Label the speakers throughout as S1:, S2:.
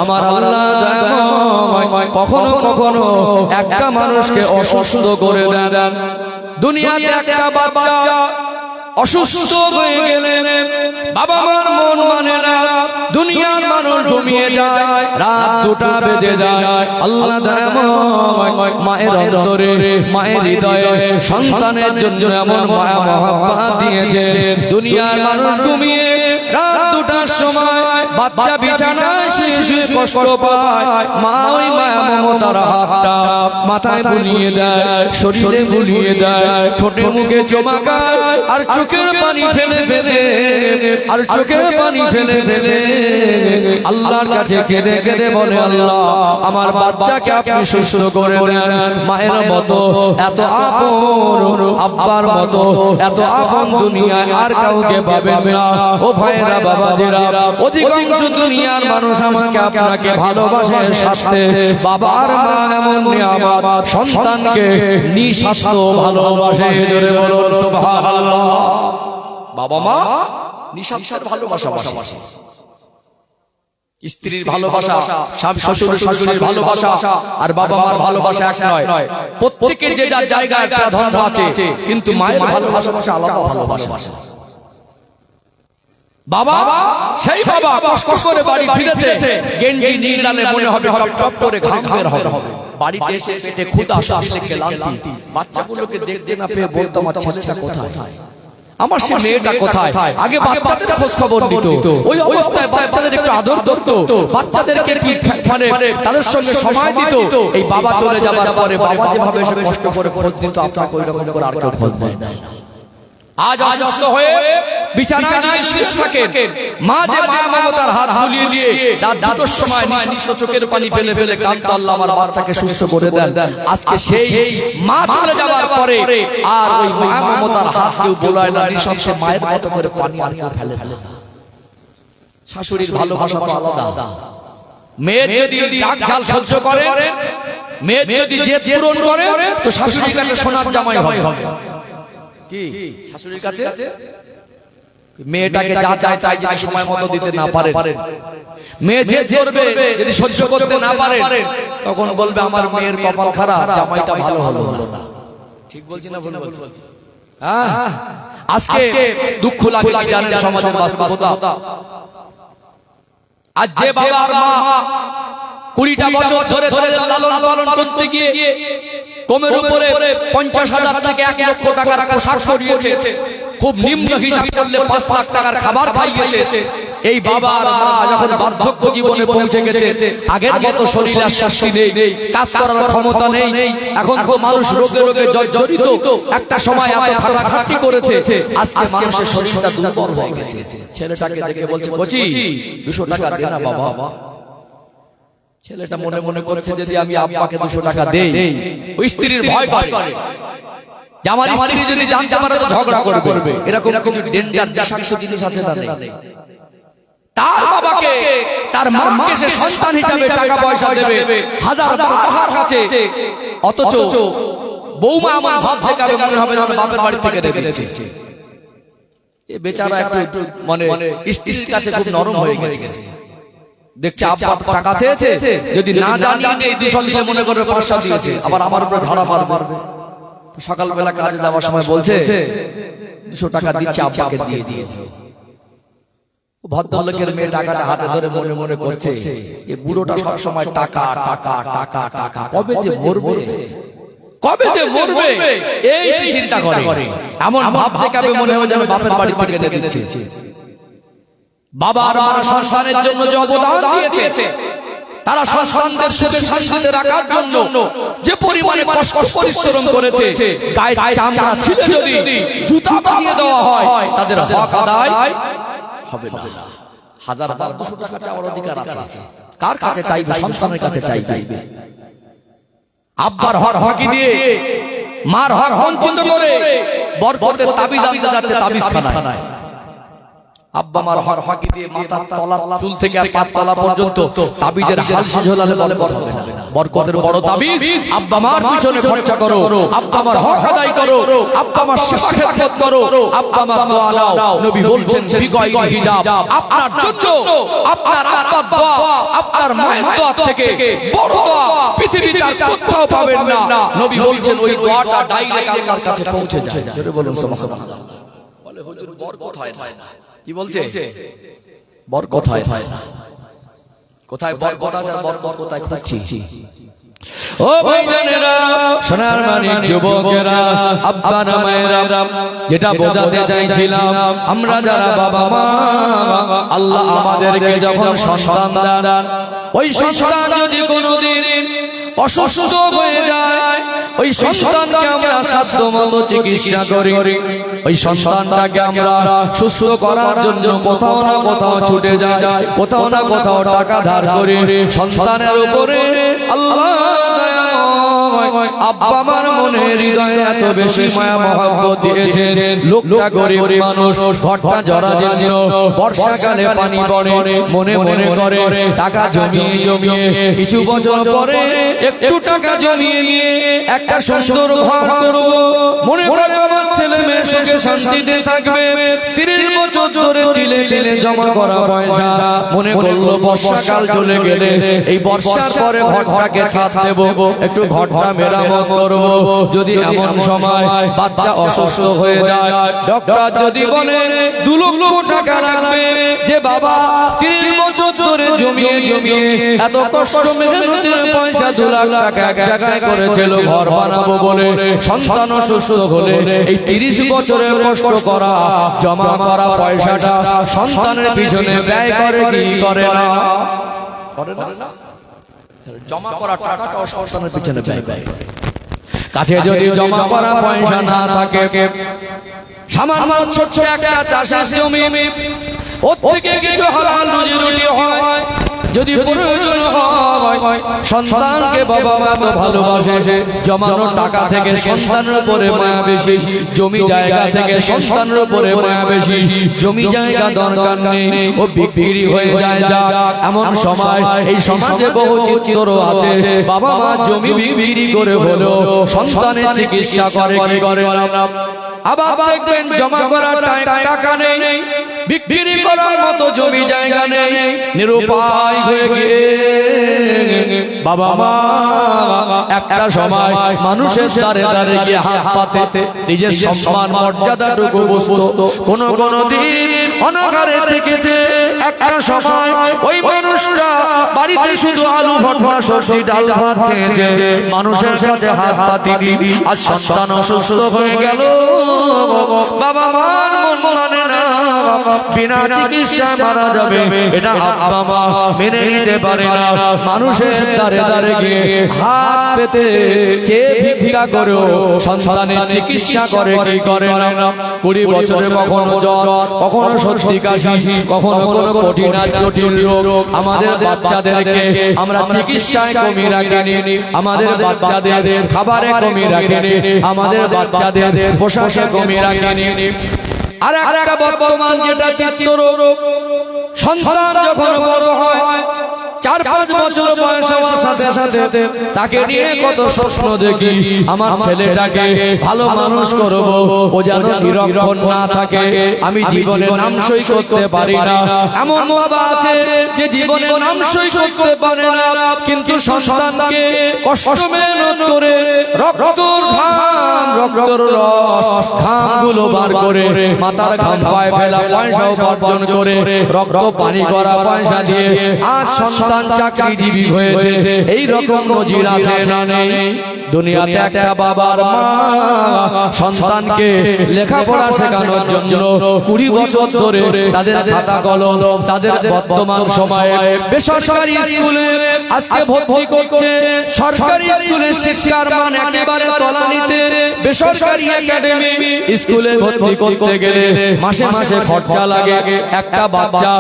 S1: আমার আল্লাহ দয়াময় কখনো কখনো একটা মানুষকে অসুস্থ করে দেন। দুনিয়াতে একটা বাচ্চা অসুস্থ হয়ে গেলে বাবা মার মন মানে না, দুনিয়ার মানুষ ঘুমিয়ে যায়, রাত 2টা বেজে যায়। আল্লাহ দয়াময় মায়ের অন্তরে মায়ের হৃদয়ে সন্তানের জন্য এমন মায়া মহব্বত দিয়েছে। দুনিয়ার মানুষ ঘুমিয়ে রাত 2টার সময় বাচ্চা বিছানায় শুয়ে শুয়ে কষ্ট পায়, মা ওই মায়া মমতার হাতটা মাথায় বুলিয়ে দেয়, শরীরে বুলিয়ে দেয়, ঠোঁটে মুখে চুমাকায়, আর চোখের পানি ফেলে ফেলে আর চোখের পানি ফেলে ফেলে আল্লাহর কাছে কেঁদে কেঁদে বলে, আল্লাহ আমার বাচ্চাকে আপনি সুস্থ করে দেন। মায়ের মতো এত আপন, আব্বার মতো এত আপন দুনিয়ায় আর কাউকে পাবেন না। ও ভাইরা বাবাজিরা, অধিকাংশ দুনিয়ার মানুষ আমাকে আপনাকে ভালোবাসে সাথে, বাবার মা এমন নিয়ামত, সন্তানকে নিঃস্বার্থ ভালোবাসে। জোরে বলুন সুবহানাল্লাহ। বাবা মা নিঃস্বার্থ ভালোবাসা, স্ত্রীর ভালোবাসা, শ্বশুর শাশুড়ির ভালোবাসা আর বাবা মার ভালোবাসা এক নয়। প্রত্যেকের যে যার জায়গায় প্রাধান্য আছে, কিন্তু মায়ের ভালোবাসা আলাদা ভালোবাসা। বাবা সেই বাবা কষ্ট করে বাড়ি ফিরেছে, গেঞ্জি নিংড়ালে মনে হবে টপ টপ করে ঘাম বের হবে। বাড়িতে এসে পেটে ক্ষুধা, শরীরে ক্লান্তি, বাচ্চাগুলোকে দেখতে না পেয়ে বলতো আমার ছেলেটা কোথায়, আমার সে মেয়েটা কোথায়। আগে বাচ্চাদের খোঁজ খবর নিত, ওই অবস্থায় বাচ্চাদের একটু আদর করত, বাচ্চাদেরকে মানে তাদের সঙ্গে সময় দিত। এই বাবা চলে যাবার পরে বাবা যেভাবে এসে কষ্ট করে খোঁজ নিত, আপনাকে ওই রকম করে আর কেউ খোঁজ নেয় না। আজ অসুস্থ হয়ে বিছানায় শুয়ে থাকেন, মা যে মায়া মমতার হাত বুলিয়ে দিয়ে রাত 2টার সময় নিঃশ্বাস চোখের পানি ফেলে ফেলে কাঁদতো, আল্লাহ আমার বাচ্চাকে সুস্থ করে দেন। আজকে সেই মা চলে যাওয়ার পরে আর ওই মায়া মমতার হাত কেউ বোলায় না, নিঃশ্বাসে মায়ের মতো করে পানি আর কেউ ফেলে না। শাশুড়ির ভালোবাসা তো আলাদা। মেয়ের যদি রাগ ঝাল সহ্য করে, মেয়ের যদি জেদ পূরণ করে, তো শাশুড়ির কাছে সোনার জামাই হবে। কি শাশুড়ির কাছে মেয়েটাকে যা চায় তাই যদি সময় মতো দিতে না পারে, মেয়ে জেদ করবে, যদি সহ্য করতে না পারে, তখন বলবে আমার মেয়ের কপাল খারাপ, জামাইটা ভালো হলো না। ঠিক বলছি না ভুল বলছি? হ্যাঁ, আজকে দুঃখ লাগে কি জানেন সমাজের বাস্তবতা। আজ যে বাবা আর মা 20টা বছর ধরে তাদের লালন পালন করতে গিয়ে কমের উপরে 50,000 থেকে 1 লক্ষ টাকার পোশাক করিয়েছে, খুব নিম্ন হিসাব করলে 5 লাখ টাকার খাবার খাইয়েছে, এই বাবা আর মা যখন বার্ধক্য জীবনে পৌঁছে গেছে, আগের মতো শরীরে শক্তি নেই, কাজ করার ক্ষমতা নেই, এখন তো মানুষ রোগে রোগে জর্জরিত। একটা সময় এত খাটাখাটি করেছে, আজকে মানুষের শরীরটা দুর্বল হয়ে গেছে। ছেলেটাকে দেখে বলছে, বচি 200 টাকা দে না বাবা। ছেলেটা মনে মনে করছে যদি আমি আব্বাকে 200 টাকা দেই, ওই স্ত্রীর ভয় করে যে আমার স্ত্রী যদি জানতে পারে তো ঝগড়া করবে। এরকম কিছু ডেঞ্জার বিষাক্ত জিনিস আছে না? তার বাবাকে, তার মাকে সে সন্তান হিসাবে টাকা পয়সা দেবে হাজার টাকার কাছে, অথচ বৌমা আমার ভাব দেখাবে, মনে হবে যেন বাপের বাড়ি থেকে দেখেছে। এই বেচারা একটু মানে স্ত্রীর কাছে খুব নরম হয়ে গেছে। দেখছে আব্বা টাকা চেয়েছে, যদি না জানি এই 200 দিলে মনে করবে 500 দিয়েছে, আবার আমার উপরে ধারা মারবে। সকালবেলা কাজে যাওয়ার সময় বলছে 200 টাকা দিচ্ছে, আব্বাকে দিয়ে দিয়ে। ভদ্রলোকের মেয়ে টাকাটা হাতে ধরে মনে মনে করছে এই বুড়োটা সব সময় টাকা টাকা টাকা টাকা, কবে যে মরবে, কবে যে মরবে এই চিন্তা করে। এমন ভাব দেখাবে মনে হয় যেন বাপের বাড়ি থেকে দিচ্ছে। বাবা আর মা সন্তানের জন্য যে অবদান দিয়েছে, তারা সন্তানদের সুখে শান্তিতে রাখার জন্য যে পরিমাণে কষ্ট পরিশ্রম করেছে, গায়ে চামড়া ছিঁড়ে যদি জুতা বানিয়ে দেওয়া হয়, তাদের হক আদায় হবে না। 1000-200 টাকা চাওয়ার অধিকার আছে। কার কাছে চাইবে? সন্তানের কাছে চাইবে। আব্বার হক ফাঁকি দিয়ে মার হক বঞ্চিত করে বরকতের তাবিজ আনতে যাচ্ছে তাবিজ খানায়। আব্বা আমার হক ফাঁকি দিয়ে মাথার তলা চুল থেকে আর পায়ের তলা পর্যন্ত তাবিজের হালসে ঝোলালে বরকত হবে না। বরকতের বড় তাবিজ আব্বা আমার পিছনে খরচা করো, আব্বা আমার হক আদায় করো, আব্বা আমার সেবা খেদমত করো, আব্বা আমার দোয়া নাও। নবী বলছেন বিগয়রি হিজাব, আপনার জন্য আপনার আব্বার দোয়া, আপনার মায়ের দোয়া থেকে বড় দোয়া পৃথিবীতে আর কোথাও পাবেন না। নবী বলছেন ওই দোয়াটা ডাইরেক্ট আল্লাহর কাছে পৌঁছে যায়। জোরে বলুন সুবহানাল্লাহ। বলে হুজুর বরকত হয় না, কি বলছে? বরকত হয় কোথায়? বরকত আছে, বরকত কোথায় খুঁজছি? ও ভাইরা, সোনার মানিক যুবকেরা, আব্বারা মায়েরা, যেটা বোঝাতে চাইছিলাম, আমরা যারা বাবা মা, আল্লাহ আমাদেরকে যখন সন্তান দেন, ওই সন্তান যদি কোনোদিন অসুস্থ হয়ে যায়, ওই সন্তানকে আমরা সাধ্যমতো চিকিৎসা করি, ওই সন্তানটাকে আমরা সুস্থ করার জন্য কোথাও না কোথাও ছুটে যাই, কোথাও না কোথাও টাকা ধার করি। সন্তানের উপরে আল্লাহ আব্বা আমার মনে হৃদয়ে এত বেশি মায়া মহব্বত দিয়েছেন। লোকটা গরিব মানুষ, ঘরটা জরাজীর্ণ, বর্ষাকালে পানি পড়ে, মনে মনে করে টাকা জমিয়ে কিছু বছর পরে একটু টাকা জমিয়ে নিয়ে একটা সুন্দর ঘর করব, মনে করে আমার ছেলে মেয়ে সুখে শান্তিতে থাকবে। 30 বছর ধরে তিলে তিলে জমা করা পয়সা, মনে করলো বর্ষাকাল চলে গেলে এই বর্ষার পরে ঘরটাকে ছাদ দেব, একটু ঘরটা মেরামত করব। যদি এমন সময় বাচ্চা অসুস্থ হয়ে যায়, ডক্টর যদি বলে 2 লক্ষ টাকা লাগবে, যে বাবা 30 বছর ধরে জমিয়ে এত কষ্ট মেহনতের পয়সা 2 লাখ টাকা এক জায়গায় করেছিল ঘর বানাবো বলে, সন্তান অসুস্থ হলে এই 30 বছরের কষ্ট করা জমা করা পয়সাটা সন্তানের পিছনে ব্যয় করে কি করে না? জমা করা টাকাটা সন্তানের পিছনে ব্যয় করে। কাছে যদি জমা করা পয়সা না থাকে, সামান্য ছোট্ট একটা চাষের জমি, ওর থেকে কিছু হালাল রুজি রুটি হয়, যদি প্রয়োজন হয়, সন্তানকে বাবা মা তো ভালোবাসে, জমানো টাকা থেকে সন্তানের উপরে মায়া বেশি, জমি জায়গা থেকে সন্তানের উপরে মায়া বেশি। জমি জায়গা দরকার নেই, ও বিক্রি হয়ে যায়। এমন সময় এই সমাজে বহু চিত্র আছে, বাবা মা জমি বিক্রি করে হলেও সন্তানের চিকিৎসা করে কি করে না। আবার দেখবেন জমা করার টাকা নেই, বিক্রি করার মতো জমি জায়গা নেই, নিরুপায় হয়ে গিয়ে বাবা মা একটা সময় মানুষের দ্বারে দ্বারে গিয়ে হাত পাতে নিজের সম্মান মর্যাদাটুকু বসতো। কোন দিন অনাহারে থেকেছে, একটা সময় ওই মানুষটা বাড়িতে শুধু আলু ভর্তা সবজি ডাল ভাত খেয়েছে, মানুষের কাছে হাত পাতেনি। আর সন্তান অসুস্থ হয়ে গেল, বাবা মার মন মানে না, বিনা চিকিৎসায় মারা যাবে, এটা আব্বা মা মেনে নিতে পারে না। মানুষের দ্বারে দ্বারে গিয়ে হাত পেতে চেয়ে ভিক্ষা করেও সন্তানের চিকিৎসা করে কি করে না। 20 বছরে কখনো জ্বর, কখনো সর্দি কাশি, কখনো কোনো কঠিন জটিল রোগ। আমাদের বাচ্চাদেরকে আমরা চিকিৎসায় কমি রাখিনি, আমাদের বাচ্চাদের খাবারে কমি রাখিনি, আমাদের বাচ্চাদের পোশাকে কমি রাখিনি। আর একটা বর্তমান যেটা চিত্র, সন্তান যখন বড় হয়, 4-5 বছর বয়স হওয়ার সাথে সাথে তাকে নিয়ে কত স্বপ্ন দেখি, আমার ছেলেটাকে ভালো মানুষ করব, ও যেন নিরক্ষর না থাকে, আমি জীবনে নামসই করতে পারি না। এমন বাবা আছে যে জীবনে নামসই করতে পারে না, কিন্তু সন্তানকে কষ্ট মেহনত করে রক্তর ঘাম, রক্তর রস, ঘামগুলো বার করে মাথার ঘাম পায়ে ফেলা পয়সা উপার্জন করে রক্ত পানি করা পয়সা দিয়ে আজ সন্তান চাকরিজীবী হয়েছে। এই রকম নজির আছে না নেই? দুনিয়াতে একটা বাবার মা সন্তানকে লেখাপড়া শেখানোর জন্য 20 বছর ধরে তাদের খাতা কলম, তাদের বর্তমান সময়ে বেসরকারি স্কুলে আজকে ভর্তি করছে, সরকারি স্কুলের শিক্ষার মান একেবারে তলানিতে। বেসরকারি একাডেমি স্কুলে ভর্তি করতে গেলে মাসে মাসে খরচা লাগে, একটা বাচ্চা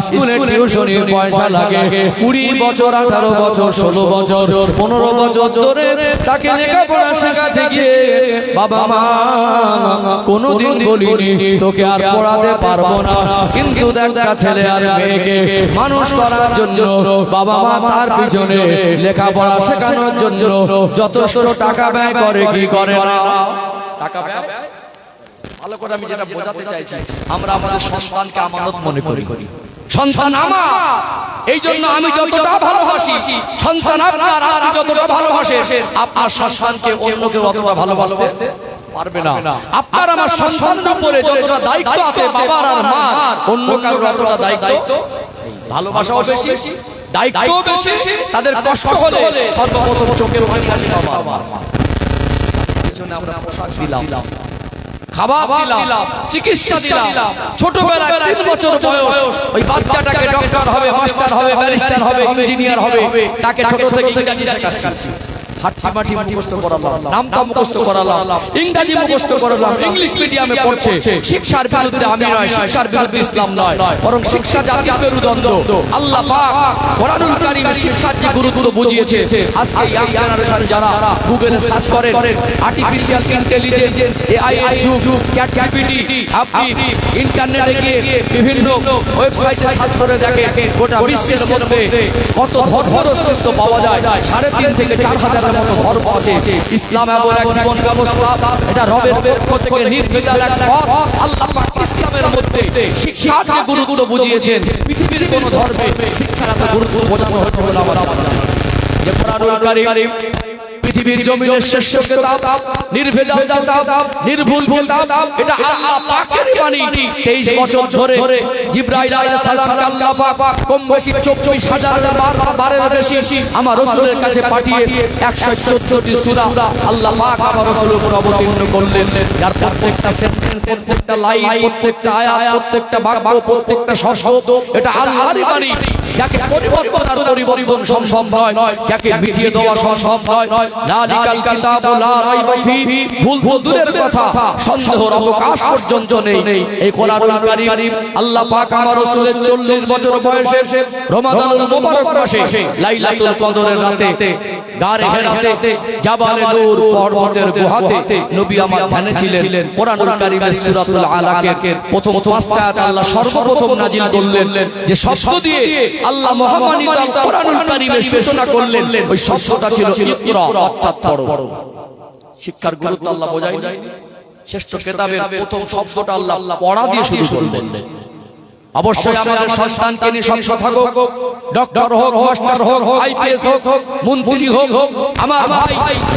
S1: স্কুলে টিউশনির পয়সা লাগে 20 বছর, 18 বছর, 16 বছর, 15 বছর ধরে তাকে তাকে লেখাপড়া শেখাতে গিয়ে বাবা মা কোনোদিন বলিনি তোকে আর পড়াতে পারবো না, কিন্তু একটা ছেলে আর মেয়েকে মানুষ করার জন্য বাবা মা তার পিছনে লেখাপড়া শেখানোর জন্য যথেষ্ট টাকা ব্যয় করে কি করে না? টাকা ব্যয় ভালো করে আমি যেটা বোঝাতে চাইছি, আমরা আমাদের সন্তানকে আমানত মনে করি। সন্তান আমার, এই জন্য আমি যতটা ভালোবাসি সন্তান আপনার, আপনি যতটা ভালোবাসেন আপনার সন্তানকে অন্য কেউ অতটা ভালোবাসতে পারবে না। আপনার আমার সন্তানের উপরে যতটা দায়িত্ব আছে বাবার আর মা, অন্য কারোর অতটা দায়িত্ব, ভালোবাসাও বেশি, দায়িত্বও বেশি। তাদের কষ্ট হলে সর্বপ্রথম চোখের পানি আসে বাবা মা। এজন্য আমরা পোশাক দিলাম, খাবার দিলাম, চিকিৎসা দিলাম। ছোটবেলায় 3 বছর বয়স ওই বাচ্চাটাকে ডক্টর হবে, মাস্টার হবে, ব্যারিস্টার হবে, ইঞ্জিনিয়ার হবে, তাকে ছোট থেকে ইংরেজি শেখাচ্ছি। হাট্টিমাটি মুখস্থ করালাম, নামটা মুখস্থ করালাম, ইংরেজি মুখস্থ করালাম। ইংলিশ মিডিয়ামে পড়ছে। শিক্ষার বিরুদ্ধে আমি নয়, শিক্ষার বিরুদ্ধে ইসলাম নয়, বরং শিক্ষা জাতির মেরুদণ্ড। আল্লাহ পাক কোরআনুল কারীমে শিক্ষার যে গুরুত্ব বুঝিয়েছে। আজকে ইয়াং জেনারেশন যারা গুগলে সার্চ করেন, আর্টিফিশিয়াল ইন্টেলিজেন্স, এআই এর যুগ, চ্যাট জিপিটি, আপনি ইন্টারনেটে গিয়ে বিভিন্ন ওয়েবসাইটে সার্চ করে দেখেন গোটা বিশ্বের মধ্যে কত ধর্মের অস্তিত্ব পাওয়া যায়। 3.5 থেকে 4,000 মতো ধর্ম আছে। ইসলাম এমন এক জীবন ব্যবস্থা, এটা রবের পক্ষ থেকে নির্ভেজাল এক পথ। আল্লাহ পাক ইসলামের মধ্যে শিক্ষার যে গুরুত্ব বুঝিয়েছেন, পৃথিবীর কোন ধর্মে শিক্ষার এত গুরুত্ব বোঝানো হচ্ছে বলে আমার জানা নেই। যে কোরআনুল কারীম পৃথিবীর জমিনের শ্রেষ্ঠ কিতাব, নির্ভেজাল কিতাব, নির্ভুল কিতাব, এটা আল্লাহ পাকের বাণী। 23 বছর ধরে জিবরাইল আলাইহিস সালামকে আল্লাহ পাক কম বেশি 24,000 বারের বেশি আমার রাসূলের কাছে পাঠিয়ে 114টি সূরা আল্লাহ পাক আমার রাসূলের উপর অবতীর্ণ করলেন। যার প্রত্যেকটা সেন্টেন্স, প্রত্যেকটা লাইন, প্রত্যেকটা আয়াত, প্রত্যেকটা বাক্য, প্রত্যেকটা শব্দ এটা আল্লাহরই বাণী। যাকে পরিবর্তন সম্ভব নয়, যাকে মিটিয়ে দেওয়া সম্ভব নয়। লালিকাল কিতাবু লা রাইবা ফি, ভুল দূরের কথা, সন্দেহের অবকাশ পর্যন্ত নেই। এই কোরআনুল কারীম আল্লাহ পাক আমার রাসূলের 40 বছর বয়সে রমাদানুল মুবারক মাসে লাইলাতুল কদরের রাতে গারে হেরাতে জাবালে নূর পর্বতের গুহাতে নবী আমার ধ্যানে ছিলেন। কোরআনুল কারীমের সূরাতুল আলাকের প্রথম 5টা আয়াত আল্লাহ সর্বপ্রথম নাজিল করলেন। যে শব্দ দিয়ে আল্লাহ মহামানিত কোরআনুল কারীমের সূচনা করলেন, ওই শব্দটা ছিল ইকরা, অর্থাৎ পড়ো। শিক্ষার গুরুত্ব আল্লাহ বোঝায় নাই। শ্রেষ্ঠ কিতাবের প্রথম শব্দটা আল্লাহ পড়া দিয়ে শুরু করলেন। অবশ্যই আমাদের সন্তানকে নিয়ে সংসদ হোক, ডক্টর হোক, মাস্টার হোক, আইপিএস হোক, মন্ত্রী হোক, আমার ভাই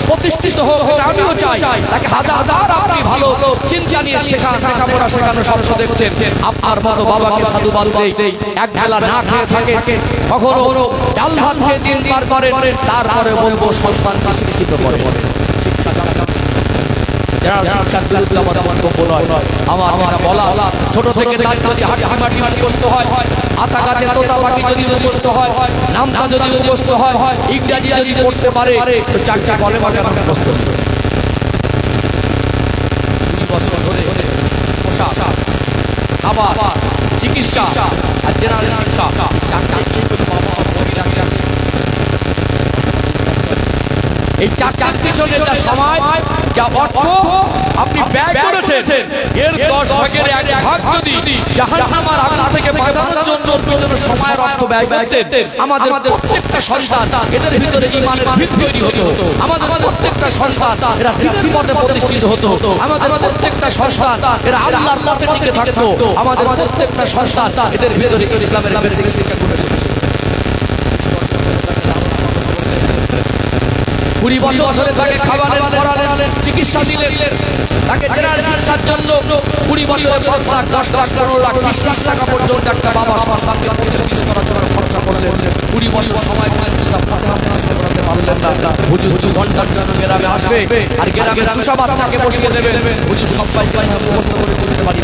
S1: প্রতিষ্ঠিত হোক, এটা আমিও চাই। তাকে হাজার আপনি ভালো চিন্তা নিয়ে শেখান, লেখাপড়া শেখানো স্বপ্ন দেখছেন। আপনার মতো বাবাকে সাধুবাদ দেই, এক বেলা না খেয়ে থাকে, কখনো ডাল ভাত খেয়ে 3 বার করেন, তারপরে বলবো সন্তানকে শিক্ষিত করে। শিক্ষার বিরুদ্ধে আমাদের মন্তব্য নয়। আমার বলা ছোট থেকে তার যদি হাঁটি মুখস্থ হয়, আতা গাছে তোতা পাখি যদি মুখস্থ হয়, নামটা যদি মুখস্থ হয়, ইংরেজি যদি পড়তে পারে, তো 4টা বলে মাকে মুখস্থ। 2 বছর ধরে পোশাক, খাবার, চিকিৎসা আর জেনারেল শিক্ষা 4টাই কিন্তু বাবা এই 4টার পিছনে যা সময়, যা অর্থ আপনি ব্যয় করেছেন, এর 10 ভাগের 1 ভাগ যদি জাহান্নামের আগুন থেকে বাঁচানোর জন্য প্রয়োজন সময়ের অর্থ ব্যয় করতেন, আমাদের প্রত্যেকটা সন্তান এদের ভিতরে ঈমানের ভিত তৈরি হতো। আমাদের প্রত্যেকটা সন্তান এরা দ্বীনের পথে প্রতিষ্ঠিত হতো। আমাদের প্রত্যেকটা সন্তান এরা আল্লাহর পথে টিকে থাকতো। আমাদের প্রত্যেকটা সন্তান এদের ভিতরে ইসলামের বেসিক শিক্ষা করেছে। 20 বছর ধরে তাকে খাওয়ালেন, পড়ালেন, চিকিৎসা দিলেন। তাকে জেনারেল শিক্ষার জন্য 20 বছরে 5 লাখ, 10 লাখ, 15 লাখ, 20 লাখ টাকা পর্যন্ত একটা বাবা সন্তানকে প্রতিষ্ঠিত করার জন্য খরচা করলেন। 20 বছর সময় করাতে পারলেন না। হুজুর 2 ঘন্টার জন্য গ্রামে আসবে, আর গ্রামে 200 বাচ্চাকে বসিয়ে দেবেন। হুজুর সবাইকে মুখস্থ করে তুলতে পারি।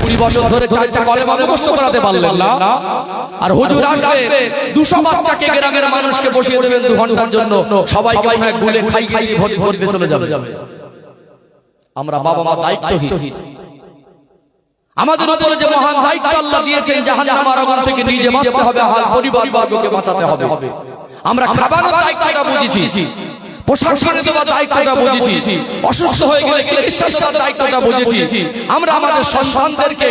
S1: 20 বছর ধরে 4টা কলেমা মুখস্থ করাতে পারলেন না, আর হুজুর আসবে 200 বাচ্চাকে গ্রামের মানুষকে বসিয়ে দেবেন 2 ঘন্টার জন্য। সবাইকে মনে হয় গুলে খাইয়ে ভরে চলে যাবে। আমরা বাবা মা দায়িত্বহীন। আমাদের উপরে যে মহান দায়িত্ব আল্লাহ দিয়েছেন, জাহান্নামের আগুন থেকে নিজে বাঁচতে হবে, আর পরিবারবর্গকে বাঁচাতে হবে। আমরা খাবারের দায়িত্বটা বুঝেছি, পোশাক কিনে দেওয়ার দায়িত্বটা বুঝেছি, অসুস্থ হয়ে গেলে চিকিৎসা দেওয়ার দায়িত্বটা বুঝেছি, আমরা আমাদের সন্তানদেরকে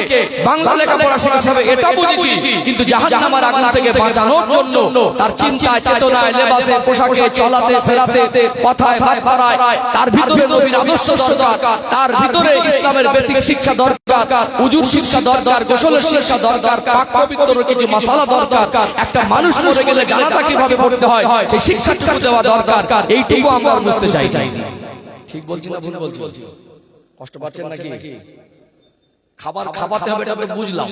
S1: বাংলা লেখাপড়া শেখাতে হবে এটা বুঝেছি। কিন্তু জাহান্নামের আগুন থেকে বাঁচানোর জন্য তার চিন্তায়, চেতনায়, লেবাসে, পোশাকে, চলাতে ফেরাতে, কথায় বার্তায়, তার ভিতরে নবীর আদর্শ দরকার, তার ভিতরে ইসলামের বেসিক শিক্ষা দরকার, উজুর শিক্ষা দরকার, গোসলের শিক্ষা দরকার, পাক পবিত্র কিছু মাসালা দরকার, একটা মানুষ মরে গেলে জানাজা কিভাবে পড়তে হয় সেই শিক্ষাটুকু দেওয়া দরকার। এইটুকু আমরা বুঝতে চাই। ঠিক বলছি না ভুল বলছি? কষ্ট পাচ্ছেন নাকি? খাবার খাওয়াতে হবে এটা তো বুঝলাম,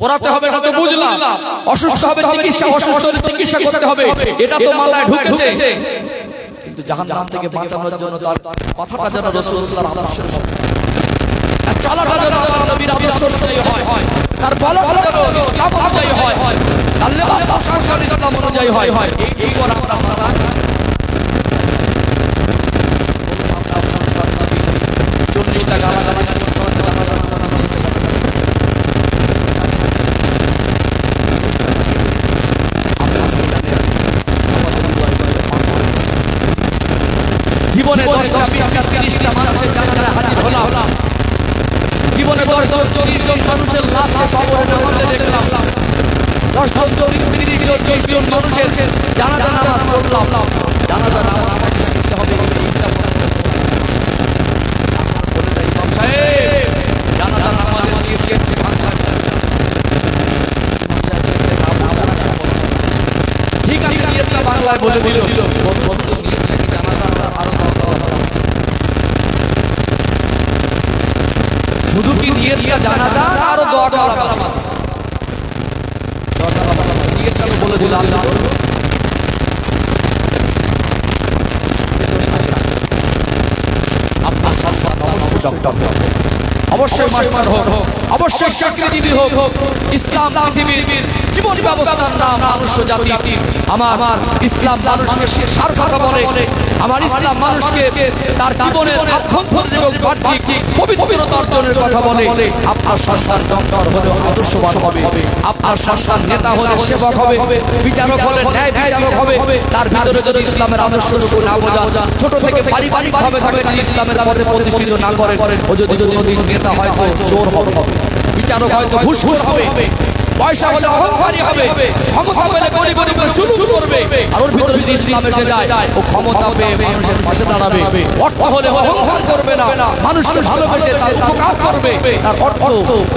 S1: পড়াতে হবে এটা তো বুঝলাম, অসুস্থ হবে চিকিৎসা, অসুস্থ হলে চিকিৎসা করতে হবে এটা তো মাথায় ঢুকেছে। কিন্তু জাহান্নাম থেকে বাঁচানোর জন্য তার কথাটা যেন রাসূলুল্লাহর আদর্শের মতো, তার চলাটা যেন নবীর আদর্শ অনুযায়ী হয়, তার বলাটা যেন ইসলাম অনুযায়ী হয়, তার লেবাস পোশাক ইসলাম অনুযায়ী হয়। এই করে আমরা মাথায় 40 টাকা জীবনে 10টা 20টা 30টা মানুষের জানাজায় হাজির হলাম, জীবনে 10 40 জন মানুষের লাশকে কবরে নামাতে দেখলাম, 10 জন 30 জন 40 জন মানুষের জানাজা নামাজ পড়লাম। জানাজা নামাজটাকে শিখতে হবে, চিন্তা বলে দেয় ইমাম সাহেব জানাজা নামাজের নিয়ে একটু ভাঙা ঠিক আছে, নিয়তটা বাংলায় বলে দিল, শুধু কি নিয়তটা জানাজা আরো দোয়াটা আলাদা আছে, নিয়তটা বলে দিল আল্লাহ। আপনার সন্তান অবশ্যই ডক্টর হোক, অবশ্যই মাস্টার হোক, অবশ্যই চাকরিজীবী হোক, ইসলাম পৃথিবীর জীবন ব্যবস্থার নাম মানুষ জাতি। আমার ইসলাম মানুষকে শিক্ষার কথা বলে, আমার ইসলাম মানুষকে তার জীবনের আভ্যন্তরীণ এবং বাহ্যিক পবিত্রতা অর্জনের কথা বলে। আপনার সন্তান ডক্টর হলে আদর্শবান হবে, আপনার সন্তান নেতা হলে সেবক হবে, বিচারক হলে ন্যায় বিচারক হবে। তার ভিতরে যদি ইসলামের আদর্শটুকু না বোঝান, ছোট থেকে পারিবারিকভাবে তাকে যদি ইসলামের পথে প্রতিষ্ঠিত না করেন, ও যদি কোনোদিন নেতা হয় তো চোর হবে, বিচারক হয়তো ঘুষ হবে, পয়সা হলে অহংকারী হবে, ক্ষমতা পেলে গরিবের জুলুম করবে। আর ওর ভিতরে যদি ইসলাম এসে যায়, ও ক্ষমতা পেয়ে মানুষের পাশে দাঁড়াবে, অর্থ হলে অহংকার করবে না, মানুষকে ভালোবেসে তার উপকার করবে, তার অর্থ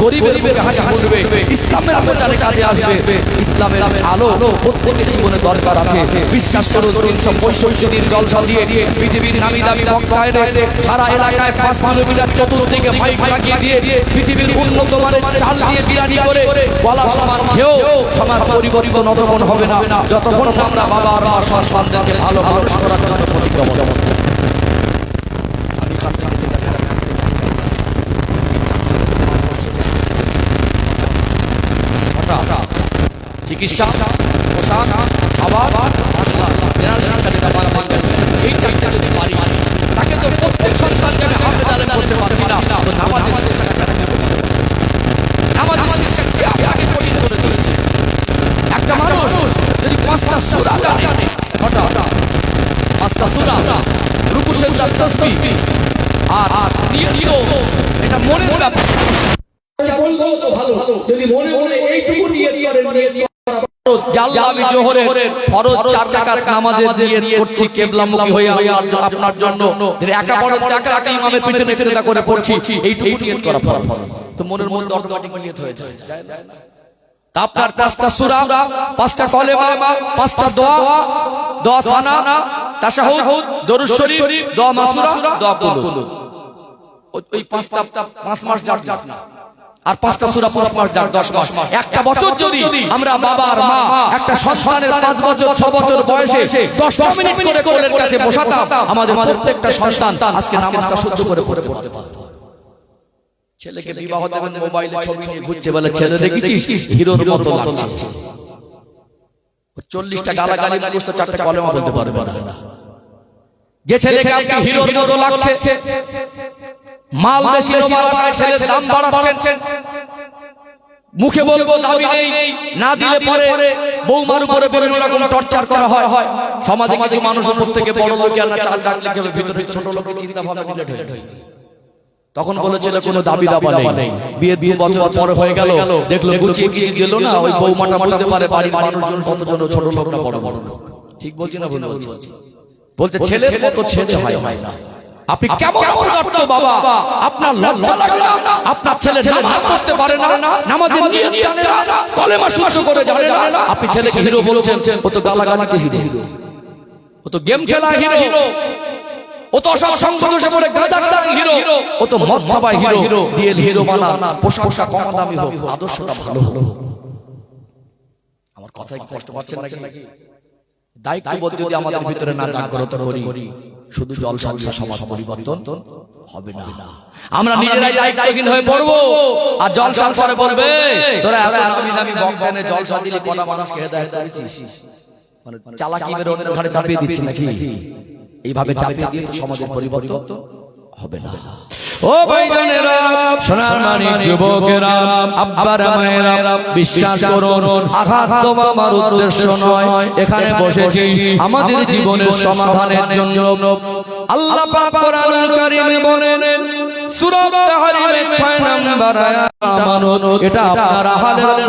S1: গরিবের মুখে হাসি ফুটবে, ইসলামের প্রচারে কাজে আসবে। ইসলামের আলো প্রত্যেকের জীবনে দরকার আছে। বিশ্বাস করুন 365 দিন জলসা দিয়ে পৃথিবীর নামি দামি বক্তা এনে সারা এলাকায় 5 কিলোমিটার চতুর্দিকে মাইক লাগিয়ে দিয়ে পৃথিবীর উন্নত মানের চাল দিয়ে বিরিয়ানি করে বলা সমান খেয়েও সমাজ পরিবর্তন অতক্ষণ হবে না যতক্ষণ আমরা বাবা আর মা সন্তানদেরকে ভালো মানুষ করার জন্য প্রতিজ্ঞাবদ্ধ। চিকিৎসা, পোশাক, খাবার, এই চারটা যদি পারি, তাকে তো প্রত্যেক সন্তানকে আমি হাতে দাঁড়ান করতে পারছি না, তো নামাজের শিক্ষাটা আমাদের শিক্ষাকে আপনাকে কঠিন করে দিয়েছে। একটা মানুষ যদি 5টা সূরা জানে, হঠাৎ 5টা সূরা, রুকু সেজদা তাসবিহ আর নিয়ত, এটা মনের ব্যাপার। বললেও তো ভালো, যদি মনে মনে এইটুকু নিয়ত করেন, আমি জোহরের ফরজ 4 রাকাত নামাজে নিয়ত করছি কিবলামুখী হয়ে আপনার জন্য, একা বড় রাকাত ইমামের পিছনে ইক্তেদা করে পড়ছি, এইটুকু নিয়ত করা ফরজ। তো মনের মধ্যে অটোমেটিক নিয়ত হয়ে যায়। আপনার 5টা সূরা, 5টা কলেমা, 5টা দোয়া সানা, তাশাহুদ, দরুদ শরীফ, দোয়া মাসুরা, দোয়া কুলু, ওই 5টা 5 মাস যাক না, আর 5টা সূরা 5 মাস যাক 10 মাস। একটা বছর যদি আমরা বাবা আর মা একটা সন্তানের 5 বছর 6 বছর বয়সে 10টা মিনিট করে কোলের কাছে বসাতাম, আমাদের প্রত্যেকটা সন্তান আজকে নামাজটা সহ্য করে পড়তে পারত। ছেলেকে বিবাহ দেবেন, মোবাইলে ছবি নিয়ে ঘুরছে, বলে ছেলে দেখেছিস হিরোর মতো লাগছে, 40টা গালাগালি মুখস্থ 4টা কলেমা বলতে পারবে না। যে ছেলেকে আপনি হিরোর মতো লাগছে, মাল বেশি নেবার আশায় ছেলের দাম বাড়াচ্ছেন, মুখে বলবো দাবি নেই, না দিলে পরে বৌমার উপরে বিভিন্ন রকম টর্চার করা হয়। সমাজে কিছু মানুষ উপর থেকে বড় লোক আর না চাল চাকলি কেবল ভিতরে ছোট লোকের চিন্তা ভাবনা ডিলেট হয়ে যায়। তখন বলেছিল কোনো দাবি দাবা নেই, বিয়ে 2 বছর পরে হয়ে গেল, দেখলো গুছিয়ে কিছু দিল না, ওই বৌমাটা বলতে পারে বাড়ির মানুষজন কতজন ছোট লোক না বড় বড় লোক। ঠিক বলছি না ভুল বলছি? বলতে ছেলের মতো ছেলে হয় না। আপনি কেমন অপদার্থ বাবা, আপনার লজ্জা লাগে না? আপনার ছেলে নামাজ পড়তে পারে না, নামাজের নিয়ত জানে না, কলেমা শুদ্ধ করে জানে না, আপনি ছেলেকে হিরো বলছেন। ও তো গালাগালাকে হিরো, ও তো গেম খেলা হিরো, ও তো সব সংঘর্ষে পড়ে গাঁজা খাওয়া হিরো, ও তো মদ খাওয়া হিরো। দিয়ে হিরো বানা, পোশাক কম দামি হোক, আদর্শটা ভালো হোক। আমার কথায় কষ্ট পাচ্ছেন নাকি? দায়িত্ববোধ যদি আমাদের ভিতরে না জাগ্রত করি, শুধু জলসা দিয়ে সমাজ পরিবর্তন হবে না। আমরা নিজেরাই দায়িত্বহীন হয়ে পড়বো, আর জলসার পরে বলবে তোরা আমি বক্তানে জলসা দিলে কটা মানুষকে হেদায়েত করেছিস। মানে চালাকি মেরে অন্যের ঘাড়ে চাপিয়ে দিচ্ছে নাকি? এইভাবে চাপিয়ে দিয়ে তো সমাজের পরিবর্তন হবে না। ও ভাইজানেরা, সোনার মানিক যুবকেরা, আব্বারা মায়েরা, বিশ্বাস করুন আঘাত দেওয়া আমার উদ্দেশ্য নয়। এখানে বসেছি আমাদের জীবনের সমাধানের জন্য। আল্লাহ পাক কোরআনুল কারীমে বলেন, সূরা তাহরিমের 6 নম্বর আয়াত, এটা আপনার আহালের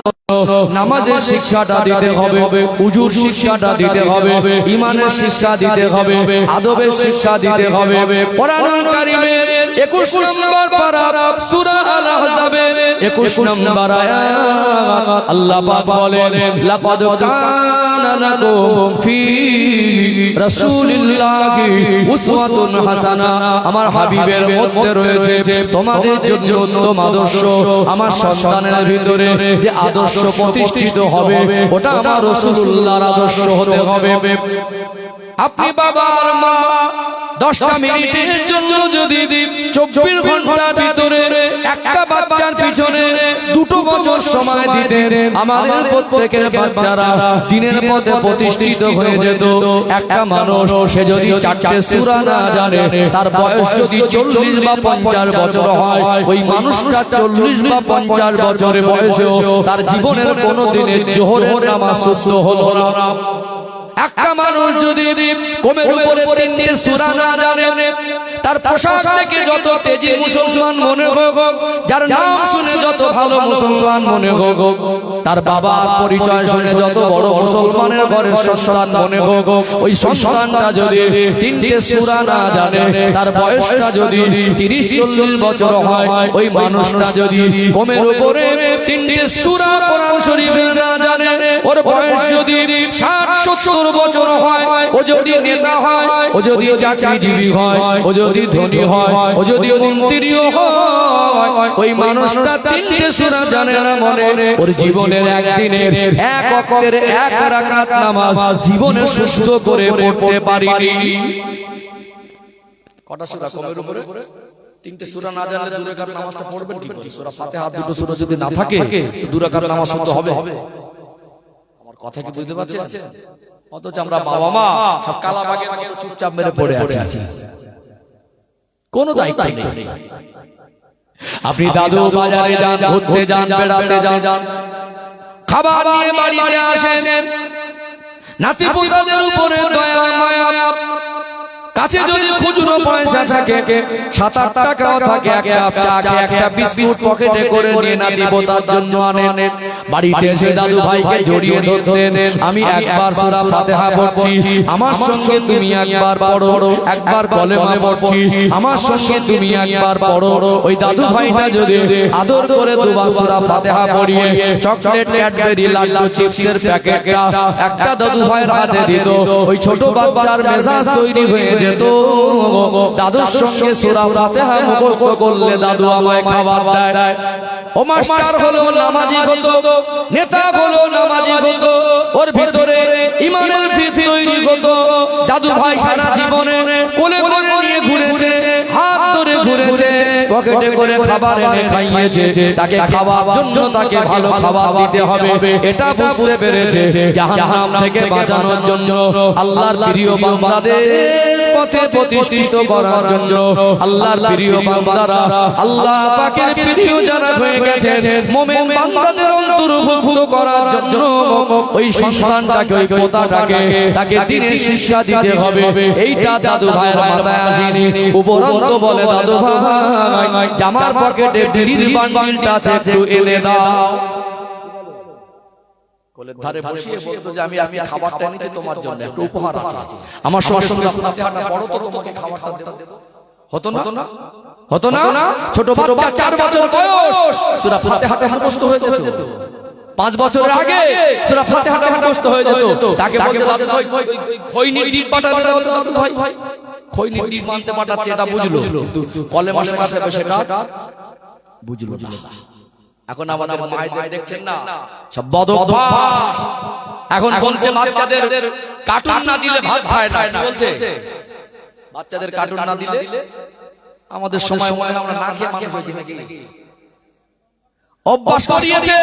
S1: নামাজের শিক্ষাটা দিতে হবে, উজুর শিক্ষাটা দিতে হবে, ঈমানের শিক্ষা দিতে হবে, আদবের শিক্ষা দিতে হবে। কোরআনুল কারীমের 21 নম্বর পারা সূরা আল আহজাবের 21 নম্বর আয়াত আল্লাহ পাক বলেন, লাকাদ কানা লাকুম ফি রাসূলিল্লাহি উসওয়াতুন হাসানা, আমার হাবিবের মধ্যে রয়েছে তোমাদের জন্য উত্তম আদর্শ। আমার সন্তানের ভিতরে যে আদর্শ প্রতিষ্ঠিত হবে, ওটা আমার রাসূলুল্লাহর আদর্শ হতে হবে। আপনি বাবা আর মা 10টা মিনিটের জন্য যদি 24 ঘন্টার ভিতরে একটা বাচ্চার পিছনে 2 বছর সময় দিতেন, আমাদের প্রত্যেকের বাচ্চারা দিনের পথে প্রতিষ্ঠিত হয়ে যেত। একটা মানুষ সে যদি 4টে সূরা না জানে, তার বয়স যদি 40 বা 50 বছর হয়, ওই মানুষটা 40 বা 50 বছরের বয়সেও তার জীবনের কোনো দিনের জোহরের নামাজ শুদ্ধ হলো না। একটা মানুষ যদি কোমের উপরে 3টে সূরা না জানে, তার পোশাক দেখে যত তেজি মুসলমান মনে হোক, যার নাম শুনে যত ভালো মুসলমান মনে হোক, তার বাবার পরিচয় শুনে যত বড় মুসলমানের ঘরের সন্তান মনে হোক, ওই সন্তানটা যদি 3টে সূরা না জানে, তার বয়সটা যদি 30-40 বছর হয়, ওই মানুষটা যদি কোমের উপরে 3টে সূরা কোরআন শরীফের না জানে, ওর বয়স যদি 60-70 বছর হয়, ও যদি নেতা হয়, ও যদি চাকরিজীবী হয়, ও যদি ধনী হয়, ও যদি মন্ত্রীও হয়, ওই মানুষটা 3টে সূরা জানে না মনে, ওর জীবনের একদিনের এক ওয়াক্তের এক রাকাত নামাজ জীবনে সুস্থ করে পড়তে পারিনি। কটা সূরা কোমের উপরে? 3টে সূরা না জানলে 2 রাকাত নামাজটা পড়বেন কি করে? সূরা ফাতিহা 2টো সূরা যদি না থাকে তো 2 রাকাত নামাজ শুদ্ধ হবে? আমার কথা কি বুঝতে পারছেন? অথচ আমরা বাবা মা সব কালাবাগের মতো চুপচাপ মেরে পড়ে আছি, কোনো দায়িত্ব নেই। আপনি দাদু বাজারে যান, ঘুরতে যান, বেড়াতে যান, খাবার নিয়ে বাড়িতে আসেন, নাতি পোতাদের উপরে দয়া মায়া, কাছে যদি খুচরো পয়সা থাকে, 7-8 টাকাও থাকে, এক কাপ চা খেয়ে একটা বিস্কুট পকেটে করে নিয়ে নাতি পোতার জন্য আনেন। বাড়িতে এসে দাদু ভাইকে জড়িয়ে ধরতেন, আমি একবার সূরা ফাতিহা পড়ছি, আমার সঙ্গে তুমি একবার পড়ো, একবার কলেমা পড়ছি, আমার সঙ্গে তুমি একবার পড়ো। ওই দাদু ভাইটা যদি আদর করে 2 বার সূরা ফাতিহা পড়িয়ে চকলেট, ক্যাডবেরি, লাড্ডু, চিপসের প্যাকেটটা একটা দাদু ভাইয়ের হাতে দিত, ওই ছোট বাচ্চার মেজাজ তৈরি হয়ে যেত। দাদুর সঙ্গে সূরা ফাতিহা মুখস্থ করলে দাদু আমায় খাবার দেয়। ও মাস্টার হলো নামাজি হতো, নেতা হলো নামাজি হতো, ওর ভিতরে ঈমানের ভিত তৈরি হতো। দাদু ভাই সারা জীবনে কোলে করে নিয়ে ঘুরেছে, হাত ধরে ঘুরেছে, পকেটে করে খাবার এনে খাইয়েছে, তাকে খাওয়ার জন্য তাকে ভালো খাবার দিতে হবে, এটা বুঝতে পেরেছে। জাহান্নাম থেকে বাঁচানোর জন্য, আল্লাহর প্রিয় বান্দাদের পথে প্রতিষ্ঠিত করার জন্য, আল্লাহর প্রিয় বান্দারা, আল্লাহ পাকের প্রিয় যারা হয়ে গেছে, মুমিন বান্দাদের অন্তর্ভুক্ত করার জন্য ওই সন্তানটাকে, ওই পোতাটাকে তাকে দ্বীনের শিক্ষা দিতে হবে। এইটা দাদু ভাইয়ের মাথায় আসেনি। উপরন্ত বলে, দাদু ভাই জামার পকেটে বিড়ির বান্ডিলটা আছে, একটু এনে দাও। কোলের ধারে বসিয়ে বলতো যে আমি আজকে খাবারটা এনেছি তোমার জন্য, একটু উপহার আছে। আমার সঙ্গে সঙ্গে ফাতিহাটা পড়ো তো, তোমাকে খাবারটা দেব। হতো না? হতো না? ছোট বাচ্চা 4 বছর বয়স সূরা ফাতিহাটা মুখস্থ হয়ে যেত। 5 বছরের আগে সূরা ফাতিহাটা মুখস্থ হয়ে যেত। তাকে বলতে, দাদু ভাই খৈনির ডিম পাঠাবে দাও তো দাদু ভাই। খৈনির ডিম মানতে পাঠাচ্ছে, এটা বুঝলো, কিন্তু কলেমা শেখাতে হবে সেটা বুঝলো না। এখন আমাদের মায়েদের দেখছেন না, সব বদভ্যাস। এখন বলছে বাচ্চাদের কার্টুন না দিলে ভাত খায় না। বলছে বাচ্চাদের কার্টুন না দিলে, আমাদের সময় মনে আমরা না খেয়ে মানুষ হয়েছি নাকি? অভ্যাস করিয়েছে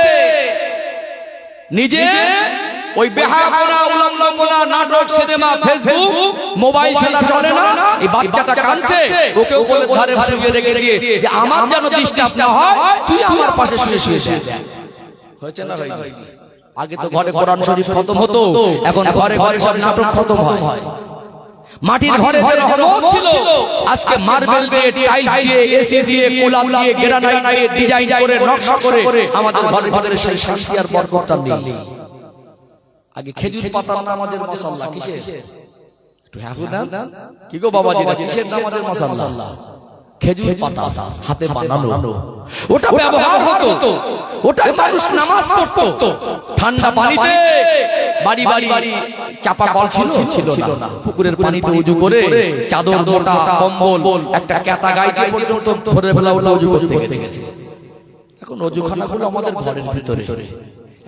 S1: নিজে ওই বেহায়াপনা, উলঙ্গপনা, নাটক, সিনেমা, ফেসবুক, মোবাইল ছাড়া চলে না। এই বাচ্চাটা কাঁদছে, ওকে কোলের ধারে বসিয়ে রেখে দিয়ে যে আমার যেন ডিস্টার্ব না হয়, তুই আমার পাশে শুয়ে শুয়ে দেখ। হয়েছে না ভাই? আগে তো ঘরে কোরআন শরীফ খতম হতো, এখন ঘরে ঘরে সব নাটক খতম হয়। মাটির ঘরে যে রহমত ছিল, আজকে মার্বেল দিয়ে, টাইলস দিয়ে, এসি দিয়ে, কুলার দিয়ে, গ্রানাইট দিয়ে ডিজাইন করে, নকশা করে আমাদের ঘরের ভিতরে সেই শান্তি আর বরকতটা নেই। আগে খেজুর পাতার নামাজের মাসাল্লাহ কিসের? একটু হ্যাঁ দেন। কি গো বাবাজি, কিসের নামাজের মাসাল্লাহ? খেজুর পাতা হাতে বানানো, ওটা ব্যবহার হতো, ওটাই মানুষ নামাজ পড়তো। ঠান্ডা পানিতে, বাড়ি বাড়ি চাপা কল ছিল না, পুকুরের পানিতে উজু করে, চাদর, মোটা কম্বল, একটা কেতা গাইতে পর্যন্ত ভোরের বেলা ওটা উজু করতে গেছে। এখন অজুখানাগুলো আমাদের ঘরের ভিতরে।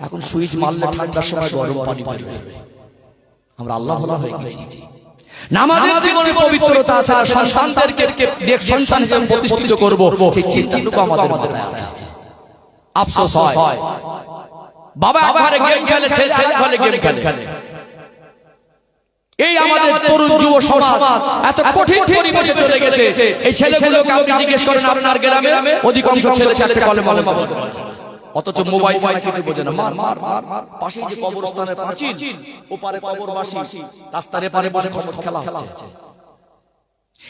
S1: এখন সুইচ মারলে ঠান্ডার সময় গরম পানি বের হবে। আমরা আল্লাহ ভোলা হয়ে গেছি। নামাজের জীবনে পবিত্রতা আছে, সন্তানদেরকে সন্তান হিসেবে প্রতিষ্ঠিত করব, সেই চিন্তাটুকু আমাদের মাথায় আছে। আফসোস হয়, বাবা একবারে গেম খেলে, ছেলে একবারে গেম খেলে। এই আমাদের তরুণ যুব সমাজ এত কঠিন পরিবেশে চলে গেছে। এই ছেলেগুলোকে আপনি জিজ্ঞেস করেন, আপনার গ্রামে অধিকাংশ ছেলে 4টে কলেমা বলে, অথচ মোবাইল ছাড়া কিছু বোঝে না। মার মার মার মার। পাশে যে কবরস্থানের পাঁচিল, ওপারে কবরবাসী, রাস্তার এপারে বসে খেলা হচ্ছে।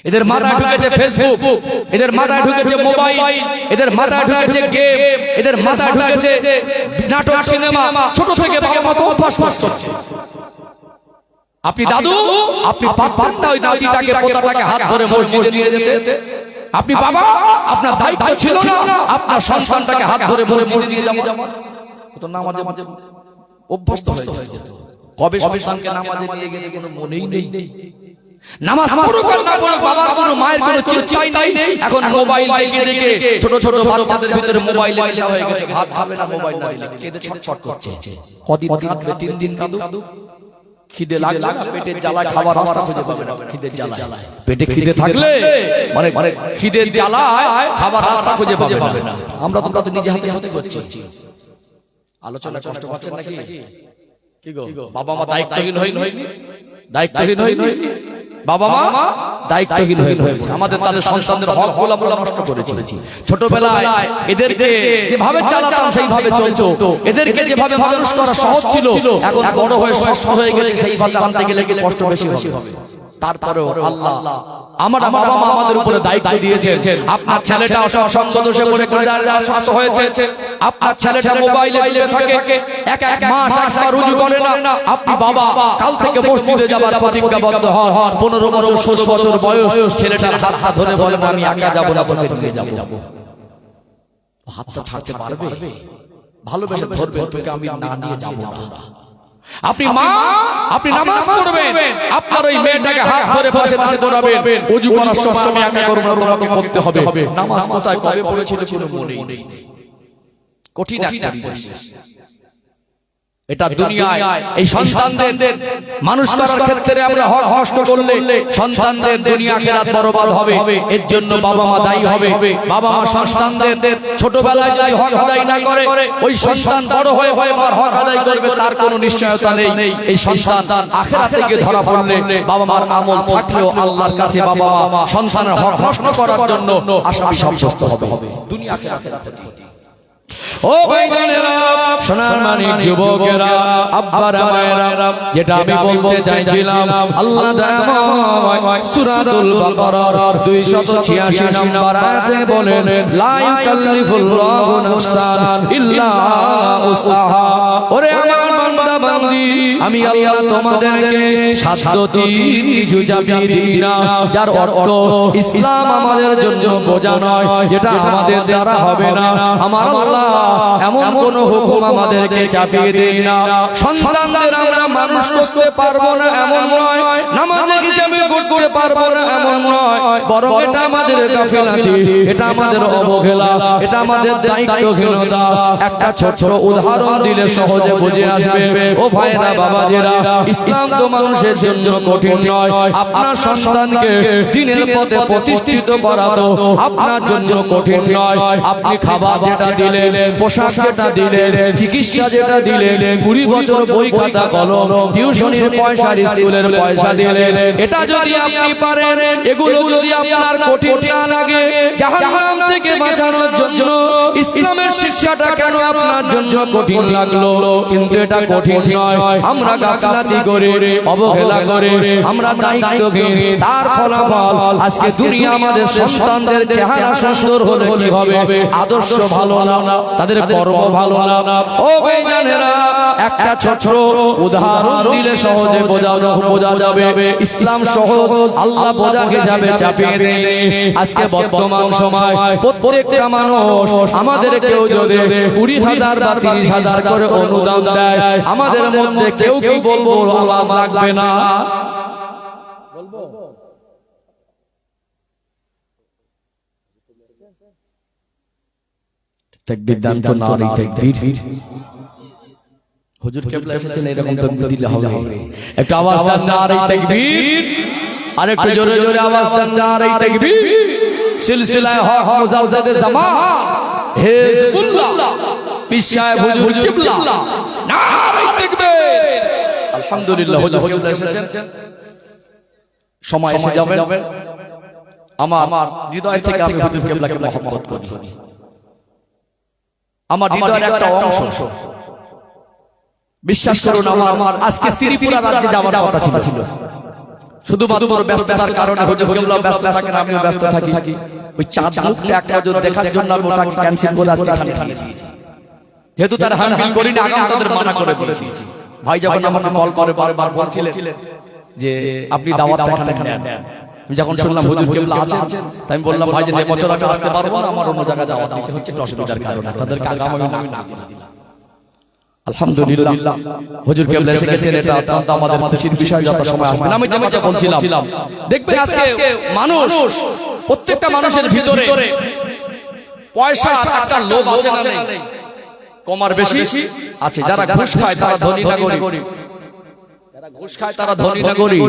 S1: এদের মাথায় ঢুকেছে ফেসবুক, এদের মাথায় ঢুকেছে মোবাইল, এদের মাথায় ঢুকেছে গেম, এদের মাথায় ঢুকেছে নাটক, সিনেমা। ছোট থেকে বাবা মা তো অভ্যাস করছে। আপনি দাদু, আপনি পারতেন না ওই নাতিটাকে, পোতাটাকে হাত ধরে মসজিদে নিয়ে যেতে? আপনি বাবা, আপনার দায়িত্ব ছিল না আপনার সন্তানটাকে হাত ধরে মসজিদে নিয়ে যাওয়া? তো নামাজে মাঝে অভ্যস্ত হয়ে যেত। কবে সন্তানকে নামাজে নিয়ে গেছে কোনো মনেই নেই। নামাজ পড়ুক আর না পড়ুক, বাবার কোনো, মায়ের কোনো চিন্তাই নাই। এখন মোবাইল দেখে দেখে ছোট ছোট বাচ্চাদের ভিতরে মোবাইলে নেশা হয়ে গেছে। ভাত খাবে না মোবাইল না দিলে, কেঁদে ছটফট করছে। কদিন কাঁদবে? 3 দিন কাঁদুক। খিদে লাগলে না, পেটের জ্বালায় খাবার রাস্তা খুঁজে পাবে না। খিদের জ্বালায়, পেটে খিদে থাকলে মানে খিদের জ্বালায় খাবার রাস্তা খুঁজে পাবে না। আমরা তো তাদের নিজে হাতে হাতে করছি। আলোচনা কষ্ট পাচ্ছেন নাকি? কি গো বাবা মা দায়িত্বহীন হয়নি? দায়িত্বহীন হয়নি? বাবা মা দায়িত্বহীন হয়েছে। আমাদের তাদের সন্তানদের হকগুলো আমরা নষ্ট করেছি। ছোটবেলায় এদেরকে যেভাবে চালাতাম সেইভাবে চলতো, এদেরকে যেভাবে মানুষ করা সহজ ছিল, এখন বড় হয়ে শক্ত হয়ে গেছে, সেইভাবে আনতে গেলে কষ্ট বেশি হবে। তারপরেও আল্লাহ আমার বাবা মা আমাদের উপরে দায়িত্ব দিয়েছেন। আপনার ছেলেটা অসৎ সদস্যে পড়ে শক্ত হয়েছে, আপনার ছেলেটা মোবাইলে ডুবে থাকে, এক মাস একবার রুজু করে না, আপনি বাবা কাল থেকে মসজিদে যাবার প্রতিজ্ঞাবদ্ধ হন। 15 বছর 16 বছর বয়স ছেলেটার হাতটা ধরে বলেন, আমি একা যাব না, তোকে নিয়ে যাব। হাতটা ছাড়তে পারবে? ভালোবেসে ধরবে, তোকে আমি না নিয়ে যাব না। আপনি মা, আপনি নামাজ পড়বেন, আপনার ওই মেয়েটাকে হাত ধরে পাশে দাঁড় করাবেন, ওযু করার সময় আমি একা করব না, তোমাকে করতে হবে। নামাজ কোথায় কবে পড়েছিল কোনো মনেই নেই। কঠিন একটা পরিবেশ। এটা দুনিয়ায় এই সন্তানদের মানুষ করার ক্ষেত্রে আমরা হক নষ্ট করলে সন্তানদের দুনিয়া আখিরাত বরবাদ হবে। এর জন্য বাবা মা দায়ী হবে। বাবা মা সন্তানদের ছোটবেলায় যদি হক আদায় না করে, ওই সন্তান বড় হয়ে মার হক আদায় করবে তার কোনো নিশ্চয়তা নেই। এই সন্তান আখিরাতে গিয়ে ধরা পড়লে বাবা মার আমল থাকলেও আল্লাহর কাছে বাবা মা সন্তানের হক নষ্ট করার জন্য আসামি সাব্যস্ত হবে দুনিয়া আখিরাতের ক্ষেত্রে। ও ভাইজানেরা, সোনার মানিক যুবকেরা, আব্বারা মায়েরা, যেটা আমি বলতে চাইছিলাম, আল্লাহ সূরাতুল বাকারার 286 নম্বর আয়াতে বলেন, লা ইউকাল্লিফুল্লাহু নাফসান ইল্লা উসআহা। ওরে আমার বান্দা বান্দি, আমি আল্লাহ তোমাদেরকে সাধ্যতি কিছু চাপিয়ে দিই না, যার অর্থ ইসলাম আমাদের জন্য বোঝা নয়, যেটা আমাদের দ্বারা হবে না। আমার আল্লাহ এমন কোন হুকুম আমাদেরকে চাপিয়ে দেয় না। সন্তানদের আমরা মানুষ করতে পারবো না এমন নয়, নামাজে হিসাবে করতে পারবো না এমন নয়, বরং এটা আমাদের গাফিলাতি, এটা আমাদের অবহেলা, এটা আমাদের দায়িত্বহীনতা। একটা ছোট উদাহরণ দিলে সহজে বুঝে আসবে। ও ভাইরা বাবাজিরা, ইসলাম তো মানুষের জন্য কঠিন নয়। আপনার সন্তানকে দ্বীনের পথে প্রতিষ্ঠিত করা তো আপনার জন্য কঠিন নয়। আপনি খাবার যেটা দিলেন, পোশাক যেটা দিলেন, চিকিৎসা যেটা দিলেন, 20 বছর বই খাতা কলম, টিউশনের পয়সা, স্কুলের পয়সা দিলেন, এটা যদি আপনি পারেন, এগুলো যদি আপনার কঠিন না লাগে, জাহান্নাম থেকে বাঁচানোর জন্য ইসলামের শিক্ষাটা কেন আপনার জন্য কঠিন লাগলো? কিন্তু এটা কঠিন নয়। আমরা গাফিলাতি করে, অবহেলা করে, আমরা দায়িত্বহীন, তার ফলাফল আজকে দুনিয়া আমাদের সন্তানদের চেহারা সুন্দর হলে কি হবে? আদর্শ ভালো না, তাদের কর্ম ভালো না। ও ভাইজানেরা, একটা ছোট উদাহরণ দিলে সহজে বোঝা যাবে। ইসলাম সহজ, আল্লাহ বোঝা হিসাবে চাপিয়ে দেয়নি। আজকে বর্তমান সময় প্রত্যেকটা মানুষ আমাদের কেউ যদি 20,000 বা 30,000 করে অনুদান দেয়, আমাদের মধ্যে কেউ কি বলবো আল্লাহ লাগবে না? বলবো তাকবীর দান তো নারী তাকবীর। হুজুর কেবলা এসেছেন, এরকম তাকবীর দিলে হবে। একটা আওয়াজ দেন নারী তাকবীর, আর একটু জোরে জোরে আওয়াজ দেন নারী তাকবীর। সিলসিলায়ে হক মুজাদ্দিদে জামান হিজবুল্লাহ পীর সাহেব হুজুর কেবলা, নারী তাকবীর। আলহামদুলিল্লাহ, হুজুর কেবলা এসেছেন, সময় এসে যাবে। আমার হৃদয় থেকে আমি হুজুর কেবলাকে মহব্বত করি। আমার হৃদয়ের একটা অংশ, বিশ্বাস করুন, আমার আজকে ত্রিপুরা রাজ্যে যাওয়ার কথা ছিল। শুধুমাত্র ব্যস্ততার কারণে হুজুর কেবলা ব্যস্ত থাকেন, আমিও ব্যস্ত থাকি। ওই চাঁদ মুখটা একটা নজর দেখার জন্য আমি ওটাকে ক্যান্সেল করে আজকে এখানে এসেছি। যেহেতু তার হানফিল করি না, আগাম তাদের মানা করে বলেছি। ভাই যখন আমাকে কল করে বারবার বলছিলেন যে আপনি দাওয়াতটা এখানে নেন, আমি যখন শুনলাম হুজুর কেবলা আছেন, তাই আমি বললাম ভাই যে বছর আমি আসতে পারবো না, আমার অন্য জায়গায় দাওয়াত দিতে হচ্ছে অসুবিধার কারণে। তাদেরকে আগাম আমি না দিলাম। আলহামদুলিল্লাহ, হুজুর কেবলা এসে গেছেন, এটা অত্যন্ত আমাদের খুশির বিষয়। যত সময় আসবে, আমি যেটা বলছিলাম, দেখবে আজকে মানুষ, প্রত্যেকটা মানুষের ভিতরে পয়সা একটা লোভ আছে না নেই? কমার বেশি আছে। যারা ঘুষ খায় তারা ধনী না গরিব? ঘুষ খায় তারা ধনী না গরিব?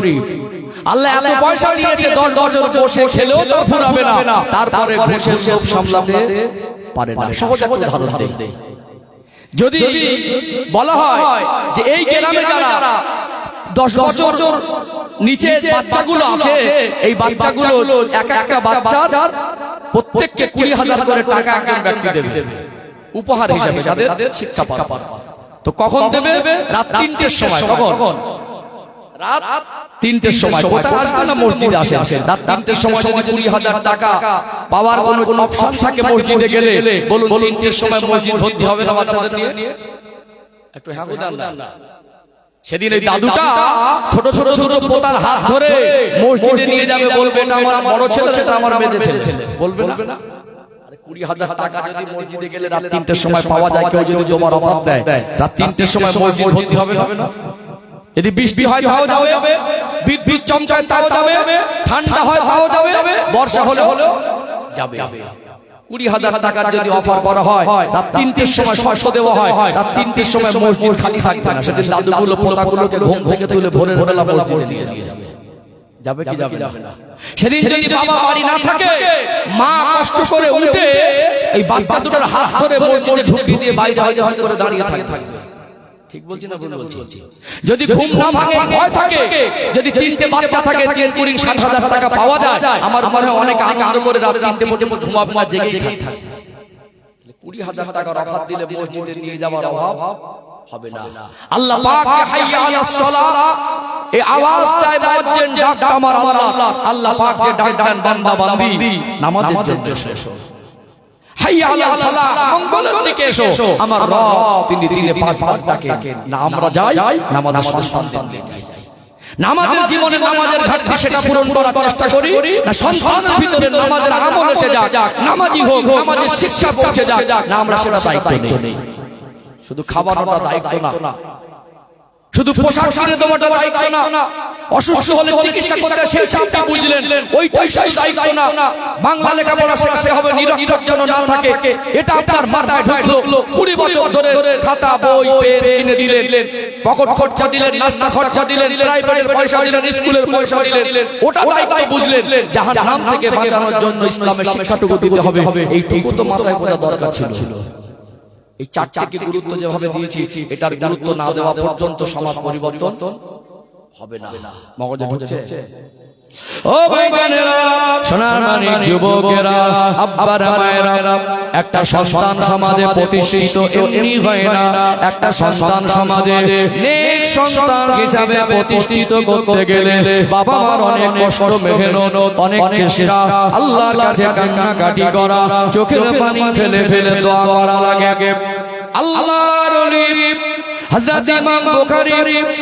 S1: আল্লাহ এত পয়সা দিয়েছে, 10 বছর বসে খেলেও তা ফুরাবে না, তারপরে ঘুষের লোভ সামলাতে পারে না। সহজ একটা উদাহরণ দেই। যদি বলা হয় যে এই গ্রামে যারা 10 বছর নিচে বাচ্চাগুলো আছে, এই বাচ্চাগুলো একটা বাচ্চার প্রত্যেককে 20,000 করে টাকা একজন ব্যক্তি দেবে উপহার হিসেবে, যাদের শিক্ষা পাবে। তো কখন দেবে? রাত 3টের সময়। কখন? রাত 3টের সময়। কোথায় আসবে না? মসজিদে আসে। রাত 3টের সময় যদি 20,000 টাকা পাওয়ার কোনো অপশন থাকে মসজিদে গেলে, বলুন 3টের সময় মসজিদ ভর্তি হবে না বাচ্চাদের নিয়ে? একটু হ্যাঁ বলেন না। সেদিন এই দাদুটা ছোট ছোট ছোট পোতার হাত ধরে মসজিদে নিয়ে যাবে, বলবে এটা আমার বড় ছেলে, সেটা আমার মেজে ছেলে, বলবে না? 20,000 টাকা যদি মসজিদে গেলে রাত 3টের সময় পাওয়া যায়, কেউ যদি তোমার অভাব দেয়, রাত 3টের সময় মসজিদ ভর্তি হবে না? যদি বৃষ্টি হয় তাও যাবে, বিদ্যুৎ চমকায় তাও যাবে, ঠান্ডা হয় তাও যাবে, বর্ষা হলে যাবে। 20,000 টাকার যদি অফার করা হয়, রাত 3টের সময় শর্ত দেওয়া হয়, রাত 3টের সময় মসজিদ খালি থাকবে না, সেদিন দাদুগুলো পোতাগুলোকে ঘুম থেকে তুলে ভোরের বেলা মসজিদে নিয়ে যাবে কি যাবে না? সেদিন যদি বাবা বাড়ি না থাকে, মা কষ্ট করে উঠে এই বাচ্চা দুটোর হাত ধরে মসজিদে ঢুকিয়ে দিয়ে বাইরে হয়তো করে দাঁড়িয়ে থাকবে। ঠিক বলছি না ভুল বলছি? যদি ঘুম না ভাঙে, ভয় থাকে, যদি 3টে বাচ্চা থাকে, 3 কুড়ি 60,000 টাকা পাওয়া যায়, আমার মনে হয় অনেক আনন্দ করে রাত 3টে পর্যন্ত ঘুমাবে না, জেগেই থাকে। 20,000 টাকা অফার দিলে মসজিদে নিয়ে যাওয়ার অভাব হবে না। আল্লাহ পাক হাইয়া আলাস সালাহ, এই আওয়াজ দেয় মুয়াজ্জিন, ডাকটা আমার আল্লাহ। আল্লাহ পাক যে ডাক দেন বান্দা বান্দি নামাজের জন্য এসো, হাইয়া আলাল ফালাহ, মঙ্গলের দিকে এসো। আমার রব তিনি দিনে 5 বার ডাকেন, না আমরা যাই নামাজের সন্তান দিয়ে যাই। নামাজের জীবনে নামাজের ঘাটতি সেটা পূরণ করার চেষ্টা করি, না সন্তানের ভিতরে নামাজের আমল এসে যাক, নামাজি হোক, নামাজের শিক্ষা পৌঁছে যাক, না আমরা সেটা দায়িত্ব নেই। শুধু খাবারটা দায়িত্ব না, শুধু পোশাক কিনে দেওয়াটা দায়িত্ব না, অসুস্থ হলে চিকিৎসা করতে সেটা আপনি বুঝলেন, ওইটাই সেই দায়িত্ব না। বাংলা লেখাপড়া শেখাতে হবে, নিরক্ষর যেন না থাকে, এটা আপনার মাথায় ঢুকলো। 20 বছর ধরে খাতা বই পেন কিনে দিলেন, পকেট খরচা দিলেন, নাস্তা খরচা দিলেন, প্রাইভেটের পয়সা দিলেন, স্কুলের পয়সা দিলেন, ওটা দায়িত্ব বুঝলেন। জাহান্নাম থেকে বাঁচানোর জন্য ইসলামের শিক্ষাটুকু দিতে হবে, এইটুকু তো মাথায় বোঝা দরকার ছিল। এই 4টাকে গুরুত্ব যেভাবে দিয়েছি, এটার গুরুত্ব না দেওয়া পর্যন্ত সমাজ পরিবর্তন হবে না। মগজে ঢুকছে? ও ভাইজানেরা, সোনার মানিক যুবকেরা, আব্বারা মায়েরা, একটা সন্তান সমাজে প্রতিষ্ঠিত এমনি হয় না। একটা সন্তান সমাজে নেক সন্তান হিসাবে প্রতিষ্ঠিত করতে গেলে বাবা মার অনেক কষ্ট, মেহনত, অনেক চেষ্টা, আল্লাহর কাছে কান্নাকাটি করা, চোখের পানি ফেলে ফেলে দোয়া করা লাগে। আল্লাহর ওলি হযরত ইমাম বুখারী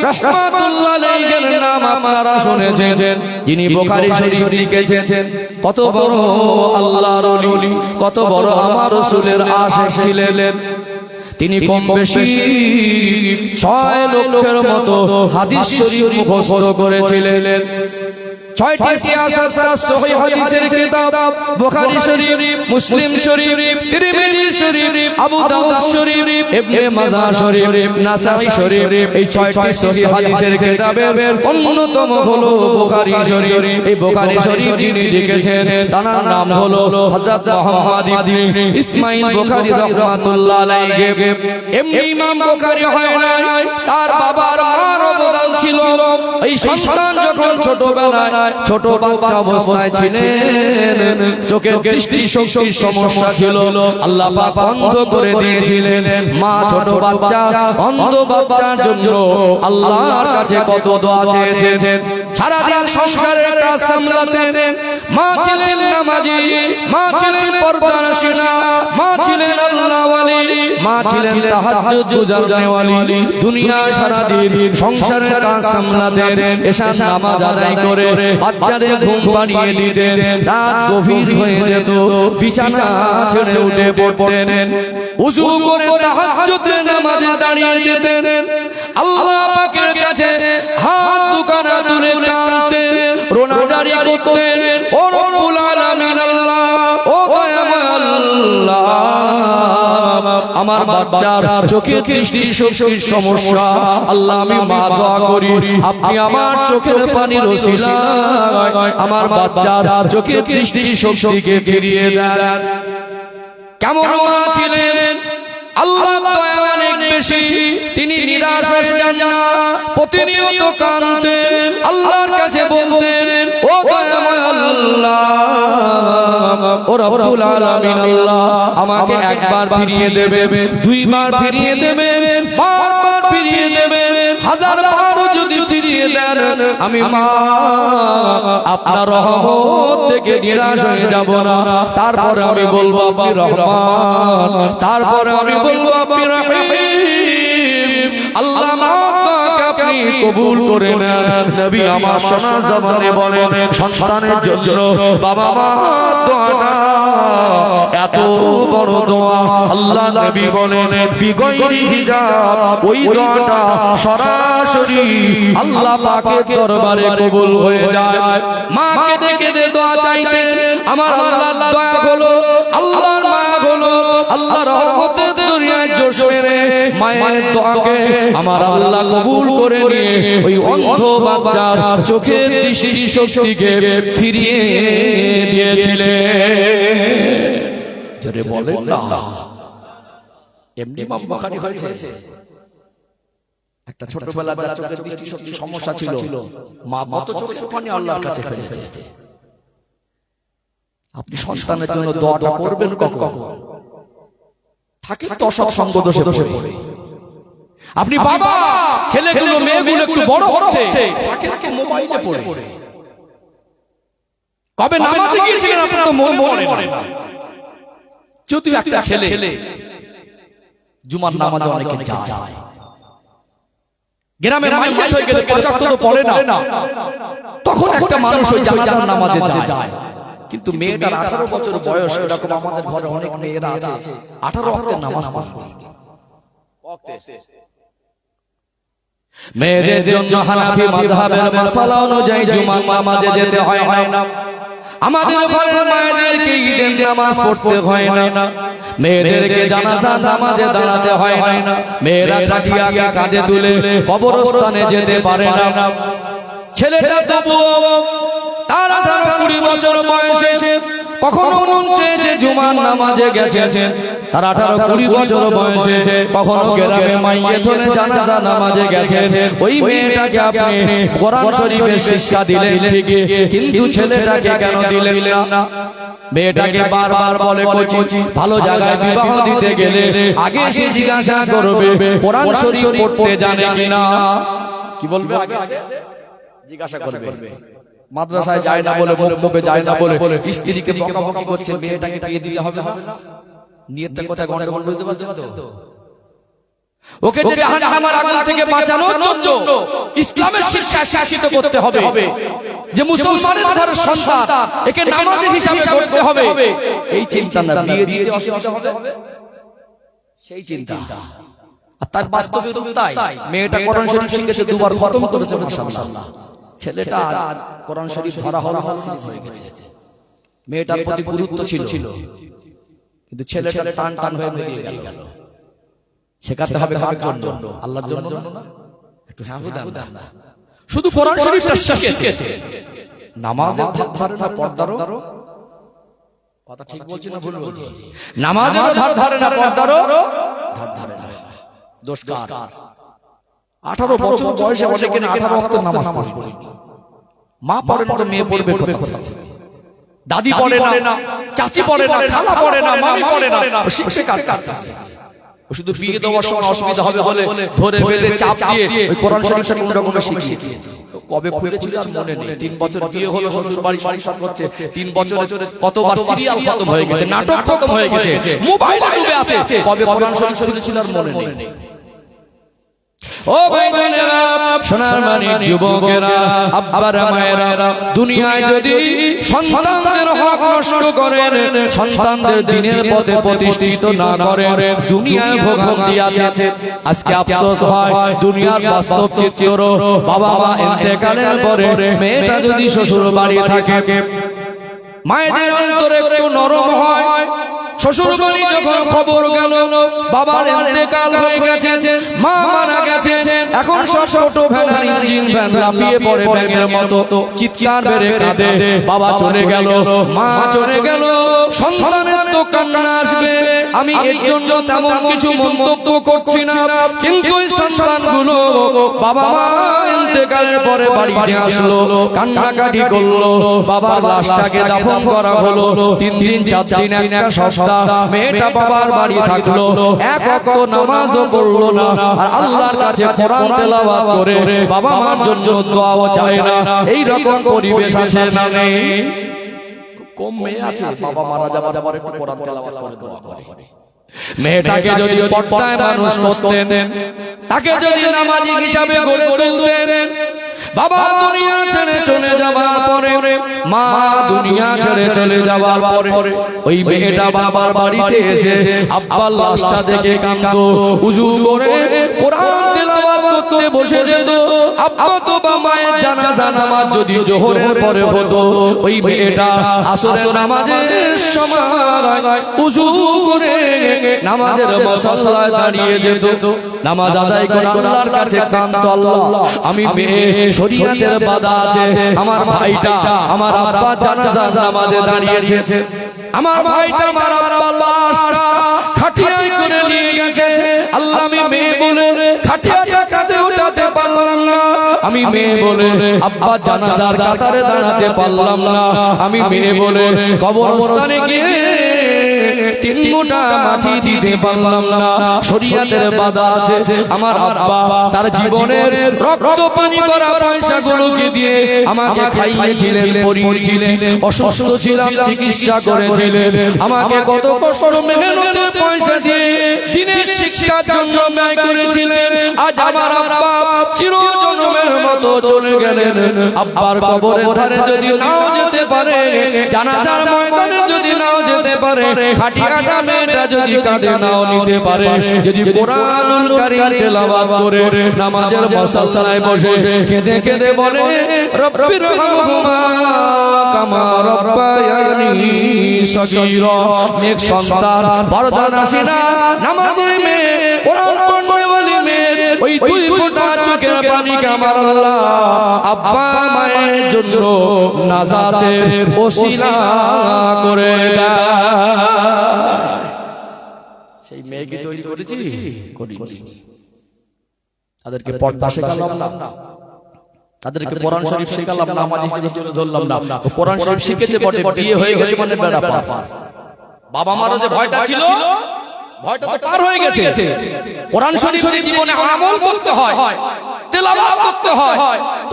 S1: রাহমাতুল্লাহ আলাইহির নাম আপনারা শুনেছেন, যিনি বুখারী শরীফ লিখেছেন। কত বড় আল্লাহর ওলি, কত বড় আমার রাসূলের আশিক ছিলেন। তিনি কম বেশি 6 লক্ষের মতো হাদিস শরীফ মুখস্থ করেছিলেন। 6টি সিয়াসাত সহিহ হাদিসের কিতাব, বুখারী শরীফ, মুসলিম শরীফ, তিরমিজি শরীফ, আবু দাউদ শরীফ, ইবনে মাজাহ শরীফ, নাসাঈ শরীফ, এই 6টি সহিহ হাদিসের কিতাবের অন্যতম হলো বুখারী শরীফ। এই বুখারী শরীফ যিনি লিখেছেন তার নাম হলো হযরত মুহাম্মদ ইবনে ইসমাঈল বুখারী রাহমাতুল্লাহ আলাইহি। এমনি ইমাম বুখারী হয় নাই, তার বাবার মার অবদান ছিল। এই সন্তান যখন ছোটবেলায় ছোট বাচ্চা অবস্থায় ছিলেন, চোখের দৃষ্টি শক্তির সমস্যা ছিল, আল্লাহ পাক অন্ধ করে দিয়েছিলেন। মা ছোট বাচ্চা, অন্ধ বাচ্চার জন্য আল্লাহর কাছে কত দোয়া চেয়েছেন। সারাদিন সংসারের কাজ সামলাতেন। মা ছিলেন নামাজি, মা ছিলেন পর্দানশীনা, মা ছিলেন আল্লাহওয়ালি, মা ছিলেন তাহাজ্জুদ গুজারনেওয়ালি। দুনিয়া সারাদিন সংসারের কাজ সামলাতেন, এশার নামাজ আদায় করে বাচ্চাদের ঘুম পাড়িয়ে দিতেন। রাত গভীর হয়ে যেত, বিছানা ছেড়ে উঠে পড়তেন, ওযু করে তাহাজ্জুদের নামাজে দাঁড়িয়ে যেতেন। আল্লাহ পাকের কাছে হাত দুখানা তুলে কাঁদতেন, রোনাজারি করতেন। ও রব্বুল আলামিন আল্লাহ, ও দয়াময় আল্লাহ, আমার বাচ্চার চোখে দৃষ্টি শক্তির সমস্যা, আল্লাহ আমি মা দোয়া করি আপনি আমার চোখের পানির ওসিলায় আমার বাচ্চার চোখে দৃষ্টি শক্তিকে ফিরিয়ে দেন। কেমন মা ছিলেন? আল্লাহ দয়া অনেক বেশি, তিনি নিরাশ হয়ে যান না, প্রতিনিয়ত কাঁদতেন, আল্লাহর কাছে বলতেন, ও দয়াময় আল্লাহ, ও রব্বুল আলামিন আল্লাহ, আমাকে একবার ফিরিয়ে দেবে, 2 বার ফিরিয়ে দেবে, বারবার ফিরিয়ে দেবে, 1000 বারও যদি ফিরিয়ে দেন, আমি মা আপনার রহমত থেকে নিরাশ হয়ে যাব না। তারপরে আমি বলবো আপনি রহমান, তারপরে আমি বলবো আপনি রহিম। আল্লাহ আপনি কবুল করে নেন। নবী আমার সোনা জবানে বলেন, সন্তানের জন্য বাবা মার দোয়াটা এত বড় দোয়া। আল্লাহ নবী বলেন বিগয়রি হিজাব, ওই দোয়াটা সরাসরি আল্লাহ পাকের দরবারে কবুল হয়ে যায়। মাকে দেখে দোয়া চাইতেন, আমার আল্লাহর দয়া হলো, আল্লাহর আল্লাহ রহমতের দরিয়ায় জোশ মেরে মায়ের দোয়াকে আমার আল্লাহ কবুল করে নিয়ে ওই অন্ধ বাচ্চার চোখের দৃষ্টি শক্তিকে ফিরিয়ে দিয়েছিলেন। জোরে বলেন না। এমনি ইমাম বুখারী হয়েছে একটা ছোটবেলা যার চোখের দৃষ্টি শক্তি সমস্যা ছিল, মা কত চোখের পানি আল্লাহর কাছে ফেলেছে। আপনি সন্তানের জন্য দোয়াটা করবেন কখন? থাকে তো অসৎসঙ্গ দোষে পড়ে। আপনি বাবা ছেলেগুলো মেয়েগুলো একটু বড় হচ্ছে, থাকে থাকে মোবাইলে পড়ে। কবে নামাজে গিয়েছিলেন আপনার তো মনে পড়ে না। যদি একটা ছেলে জুমার নামাজে অনেকে যায়, গ্রামে মাইয়াত হয়ে গেলে পাঁচ ওয়াক্ত তো পড়ে না, তখন একটা মানুষ ওই জানাজার নামাজে যায়। কিন্তু মেয়েটার 18 বছর বয়স, এরকম আমাদের ঘরে অনেক মেয়েরা আছে 18 ওয়াক্তের নামাজ পড়ে। মেয়েদের জন্য হানাফি মাযহাবের মাসালা অনুযায়ী জুমার নামাজে যেতে হয় না। আমাদের ঘরের মায়েদেরকে ঈদের নামাজ পড়তে হয় না, মেয়েদেরকে জানাজা নামাজে দাঁড়াতে হয় না, মেয়েরা খাটিয়াকে কাঁধে তুলে কবরস্থানে যেতে পারে না। ছেলেটা তবুও তার 18-20 বছর বয়সে কখনো মন চেয়েছে জুমার নামাজে গেছে, তার 18-20 বছর বয়সে কখনো গ্রামে মাইয়াত হয়ে জানাজা নামাজে গেছে। ওই মেয়েটাকে আপনি কোরআন শরীফের শিক্ষা দিলেন ঠিকই, কিন্তু ছেলেটাকে কেন দিলেন না? মেয়েটাকে বারবার বলে কোচি ভালো জায়গায় বিবাহ দিতে গেলে আগে সে জিজ্ঞাসা করবে কোরআন শরীফ পড়তে জানে কিনা। কি বলবে? আগে জিজ্ঞাসা করবে। মাদ্রাসায় যায় না বলে, মক্তবে যায় না বলে স্ত্রীকে বকাবকি করছে, মেয়েটাকে বিয়ে দিতে হবে না। নিয়তটা কোথায় গন্ডগোল, বুঝতে পারছেন তো? ওকে যে জাহান্নামের আগুন থেকে বাঁচানোর জন্য ইসলামের শিক্ষা শিক্ষিত করতে হবে, যে মুসলমানের ঘরের সন্তান, একে নামাজি হিসাবে গড়তে হবে, এই চিন্তা না। বিয়ে দিতে অসুবিধা হবে সেই চিন্তা। আর তার বাস্তবে তাই। মেয়েটা কোরআন শরীফ শিখেছে, 2 বার খতম করেছে, মাশাআল্লাহ। ছেলেটা কোরআন শরীফ ধরা হয়ে গেছে। মেয়েটার প্রতি গুরুত্ব ছিল, কিন্তু ছেলেটা টান টান হয়ে বেরিয়ে গেল। শেখাতে হবে কার জন্য? আল্লাহর জন্য না। একটু হ্যাঁ দাও না। শুধু কোরআন শরীফটা শিখেছে, নামাজের ধার না, পর্দারও কথা ঠিক বলছি না ভুল বলছি? নামাজের ধার ধারে না, পর্দারও ধার ধারে না। দোষ কার? 18 বছর বয়সে অনেকে 18 ওয়াক্ত নামাজ পড়ে। মা পড়ে না তো মেয়ে পড়বে কোথা? দাদি পড়ে না, চাচি পড়ে না, খালা পড়ে না, মামি পড়ে না, শিখবে কার কাছ থেকে? শুধু বিয়ে দেওয়ার সময় অসুবিধা হবে বলে ধরে বেঁধে চাপ দিয়ে ওই কোরআন শরীফটা কোন রকমে শিখিয়েছে। কবে খুলেছিল আর মনে নেই। 3 বছর বিয়ে হলো, শ্বশুর বাড়ি সংসার করছে, 3 বছরে কতবার সিরিয়াল খতম হয়ে গেছে, নাটক খতম হয়ে গেছে, মোবাইলে ডুবে আছে। কবে কোরআন শরীফ খুলেছিল আর মনে নেই। ও ভাইরা, সোনার মানিক যুবকেরা, আব্বারা মায়েরা, দুনিয়ায় যদি সন্তানদের হক নষ্ট করেন, সন্তানদের দিনের পথে প্রতিষ্ঠিত না করেন, দুনিয়ায় ভোগান্তি আছে। আজকে আফসোস হয়, দুনিয়ার বাস্তব চিত্র, বাবা মা ইন্তেকালের পরে মেয়েটা যদি শ্বশুর বাড়ি থাকে, মায়েদের অন্তরে একটু নরম হয়। শ্বশুর বাড়ি যখন খবর গেল বাবার ইন্তেকাল হয়ে গেছে, মা মারা গেছে, এখন সব ছোট ভ্যানের ইঞ্জিন ভ্যান লাফিয়ে পড়ে ব্যাঙের মতো, চিৎকার বেড়ে কাঁদে। বাবা চলে গেল, মা চলে গেল, সন্তানের তো কান্না আসবে। আমি এর জন্য তেমন কিছু মন্তব্য করছি না, কিন্তু এই সন্তানগুলো বাবা মা ইন্তেকালের পরে বাড়িতে আসলো, কান্নাকাটি করলো, বাবার লাশটাকে দাফন করা হলো। 3 দিন 4 দিন একটা সপ্তাহ মেয়েটা বাবার বাড়ি থাকলো, 1 ওয়াক্ত নামাজও পড়লো না, আর আল্লাহর কাছে কোরআন তেলাওয়াত করে বাবা মার জন্য দোয়াও চায় না। এই রকম পরিবেশ আছে না নেই? কম মেয়ে আছে বাবা মারা যাবার পরে কোরআন তেলাওয়াত করে দোয়া করে। মেয়েটাকে যদি পর্দায় মানুষ করতেন, তাকে যদি নামাজি হিসাবে গড়ে তুলতেন, বাবা দুনিয়া ছেড়ে চলে যাবার পরে, মা দুনিয়া ছেড়ে চলে যাবার পরে, ওই মেয়েটা বাবার বাড়িতে এসে আব্বার লাশটা দেখে কাঁদতো, উযু করে কোরআন তেলাওয়াত করতে বসে যেত। আব্বা তো বা মায়ের জানাজা নামাজ যদি জোহরের পরে হতো ওই মেয়েটা আসরের নামাজের সময় উযু করে নামাজের মুসল্লায় দাঁড়িয়ে যেত নামাজ আদায় করে আল্লাহর কাছে কাঁদতো আল্লাহ আমি মেয়ে শরীয়তের বাধা আছে আমার ভাইটা আমার আব্বা জানাজা নামাজে দাঁড়িয়েছে আমার ভাইটা আমার আব্বা লাশটা খাটিয়ায় করে নিয়ে গেছে আল্লাহ আমি মেয়ে বলে খাটিয়াটা কাঁধে উঠাতে পারলাম না আমি মেয়ে বলে আব্বা জানাজার কাতারে দাঁড়াতে পারলাম না আমি মেয়ে বলে কবরস্থানে গিয়ে 3 মুঠা মাটি দিতে পারলাম না শরীয়তের বাধা আছে আমার আব্বা তার জীবনের রক্ত পানি করা পয়সাগুলোকে দিয়ে আমাকে খাইয়েছিলেন পরিয়েছিলেন অসুস্থ ছিলাম চিকিৎসা করেছিলেন আমাকে কত কষ্ট মেহনতের পয়সা দিয়ে দিনের শিক্ষার জন্য ব্যয় করেছিলেন আজ আমার আব্বা চিরজন্মের মতো চলে গেলেন আব্বার কবরের ধারে যদি নাও যেতে পারে জানাজার ময়দানে যদি নাও যেতে পারে খাটিয়াটা মেয়েটা যদি কাঁধে নাও নিতে পারে যদি কোরআনুল কারীম তেলাওয়াত করে নামাজের মুসল্লায় বসে কেঁদে কেঁদে বলে রব্বির হামহুমা কামা রব্বায়ানি সগীরা নেক সন্তান পর্দানাশিনা নামাজে মেয়ে কোরআন পড়নে ওয়ালি মেয়ে ওই 2 ফোঁটা চোখের পানিকে আমার আল্লাহ আব্বা মায়ের জন্য নাজাতের ওসিলা করে দেয় সেই মেয়েকে তৈরি করেছি করিনি তাদেরকে পর্দা শেখালাম না তাদেরকে কোরআন শরীফ শেখালাম না নামাজ হিসেবে ধরলাম না কোরআন শরীফ শিখেছে বটে বিয়ে হয়ে গেছে মানে বেড়া পার বাবা মারও যে ভয়টা ছিল ভয়টা তো পার হয়ে গেছে কোরআন শরীফের জীবনে আমল করতে হয় তেলাওয়াত করতে হয়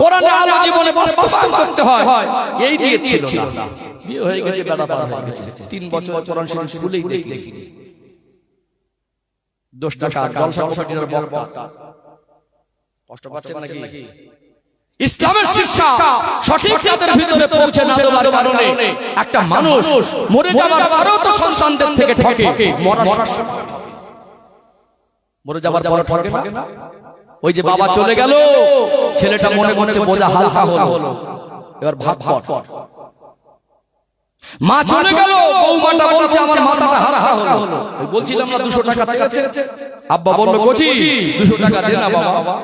S1: কোরআনের আলো জীবনে বাস্তবায়ন করতে হয় এই দিয়েছিল না বিয়ে হয়ে গেছে বেড়া পার হয়ে গেছে 3 বছর কোরআন শরীফ খুলেই দেখি 10 টাকা জলসা কমিটির বক্তা কষ্ট পাচ্ছেন নাকি ইসলামের শিক্ষা সঠিক তাদের ভিতরে পৌঁছে না দেওয়ার কারণে একটা মানুষ মরে যাওয়ার পরেও তো সন্তানদের থেকে ঠকে মরে যাওয়ার পরে ঠকে না ওই যে বাবা চলে গেল ছেলেটা মনে করছে বোঝা হালকা হলো এবার ভাগ কর মা চলে গেল বৌমাটা বলছে আমার মাথাটা হালকা হলো ওই বলছিলাম না 200 টাকা চেয়েছে আব্বা বলল কোচি 200 টাকা দে না বাবা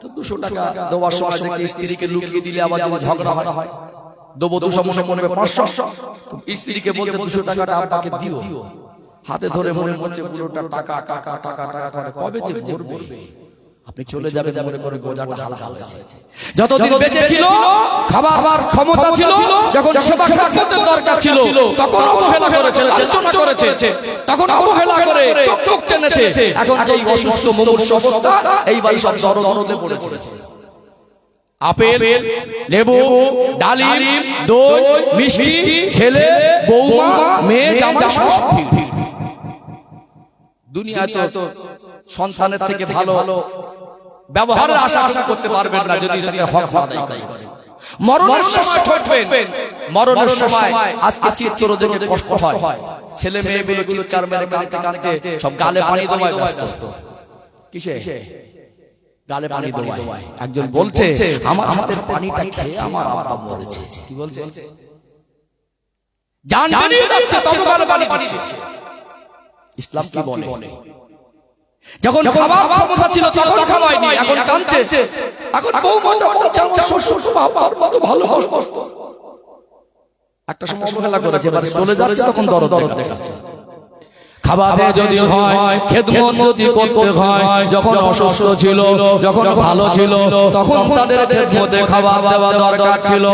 S1: তো 200 টাকা দেওয়ার সময় দেখি স্ত্রীকে লুকিয়ে দিলে আবার যদি ঝগড়া হয় দেবো 200 মনে করবে 500 তো স্ত্রীকে বলছে 200 টাকাটা আব্বাকে দিও হাতে ধরে মনে করছে পুরোটা টাকা করে কবে যে ভরবে আপনি চলে যাবেন মনে করে বোঝাটা হালকা হয়েছে যতদিন বেঁচে ছিল খাবার ক্ষমতা ছিল যখন সেবা খেদমতের দরকার ছিল তখন অবহেলা করেছে লাঞ্ছনা করেছে তখন অবহেলা করে চোখ টেনেছে এখন এই অসুস্থ মুমূর্ষু অবস্থা এইবার সব দরদে পড়েছে আপেল লেবু ডালিম দই মিষ্টি ছেলে বৌমা মেয়ে জামাই সব দুনিয়ায় তো সন্তানের থেকে ভালো ব্যবহারের আশা করতে পারবেন না যদি তাকে হক আদায় করেন মরণের সময় ঠকবেন মরণের সময় আজকে চিত্র দেখে কষ্ট হয় ছেলে মেয়েগুলো চিৎকার মেরে কাঁদতে সব গালে পানি দেওয়ায় ব্যস্ত কিসে গালে পানি দেওয়ায় একজন বলছে আমার হাতের পানিটা খেয়ে আমার আব্বা মরেছে কি বলছে জান বেরিয়ে যাচ্ছে তবে গালে পানি দিচ্ছে ইসলাম কি বলে যখন খাবার ক্ষমতা ছিল তখন খাওয়ায়নি এখন কাঁদছে এখন বৌমাটা বলছে আমার শ্বশুর বাবার মতো ভালো হতো একটা সময় অবহেলা করেছে এবার চলে যাচ্ছে তখন দরদ দেখাচ্ছে খাবারে যদি হয় খেদমত যদি করতে হয় যখন অসুস্থ ছিল যখন ভালো ছিল তখন তাদের খেদমতে খাবার দেওয়া দরকার ছিল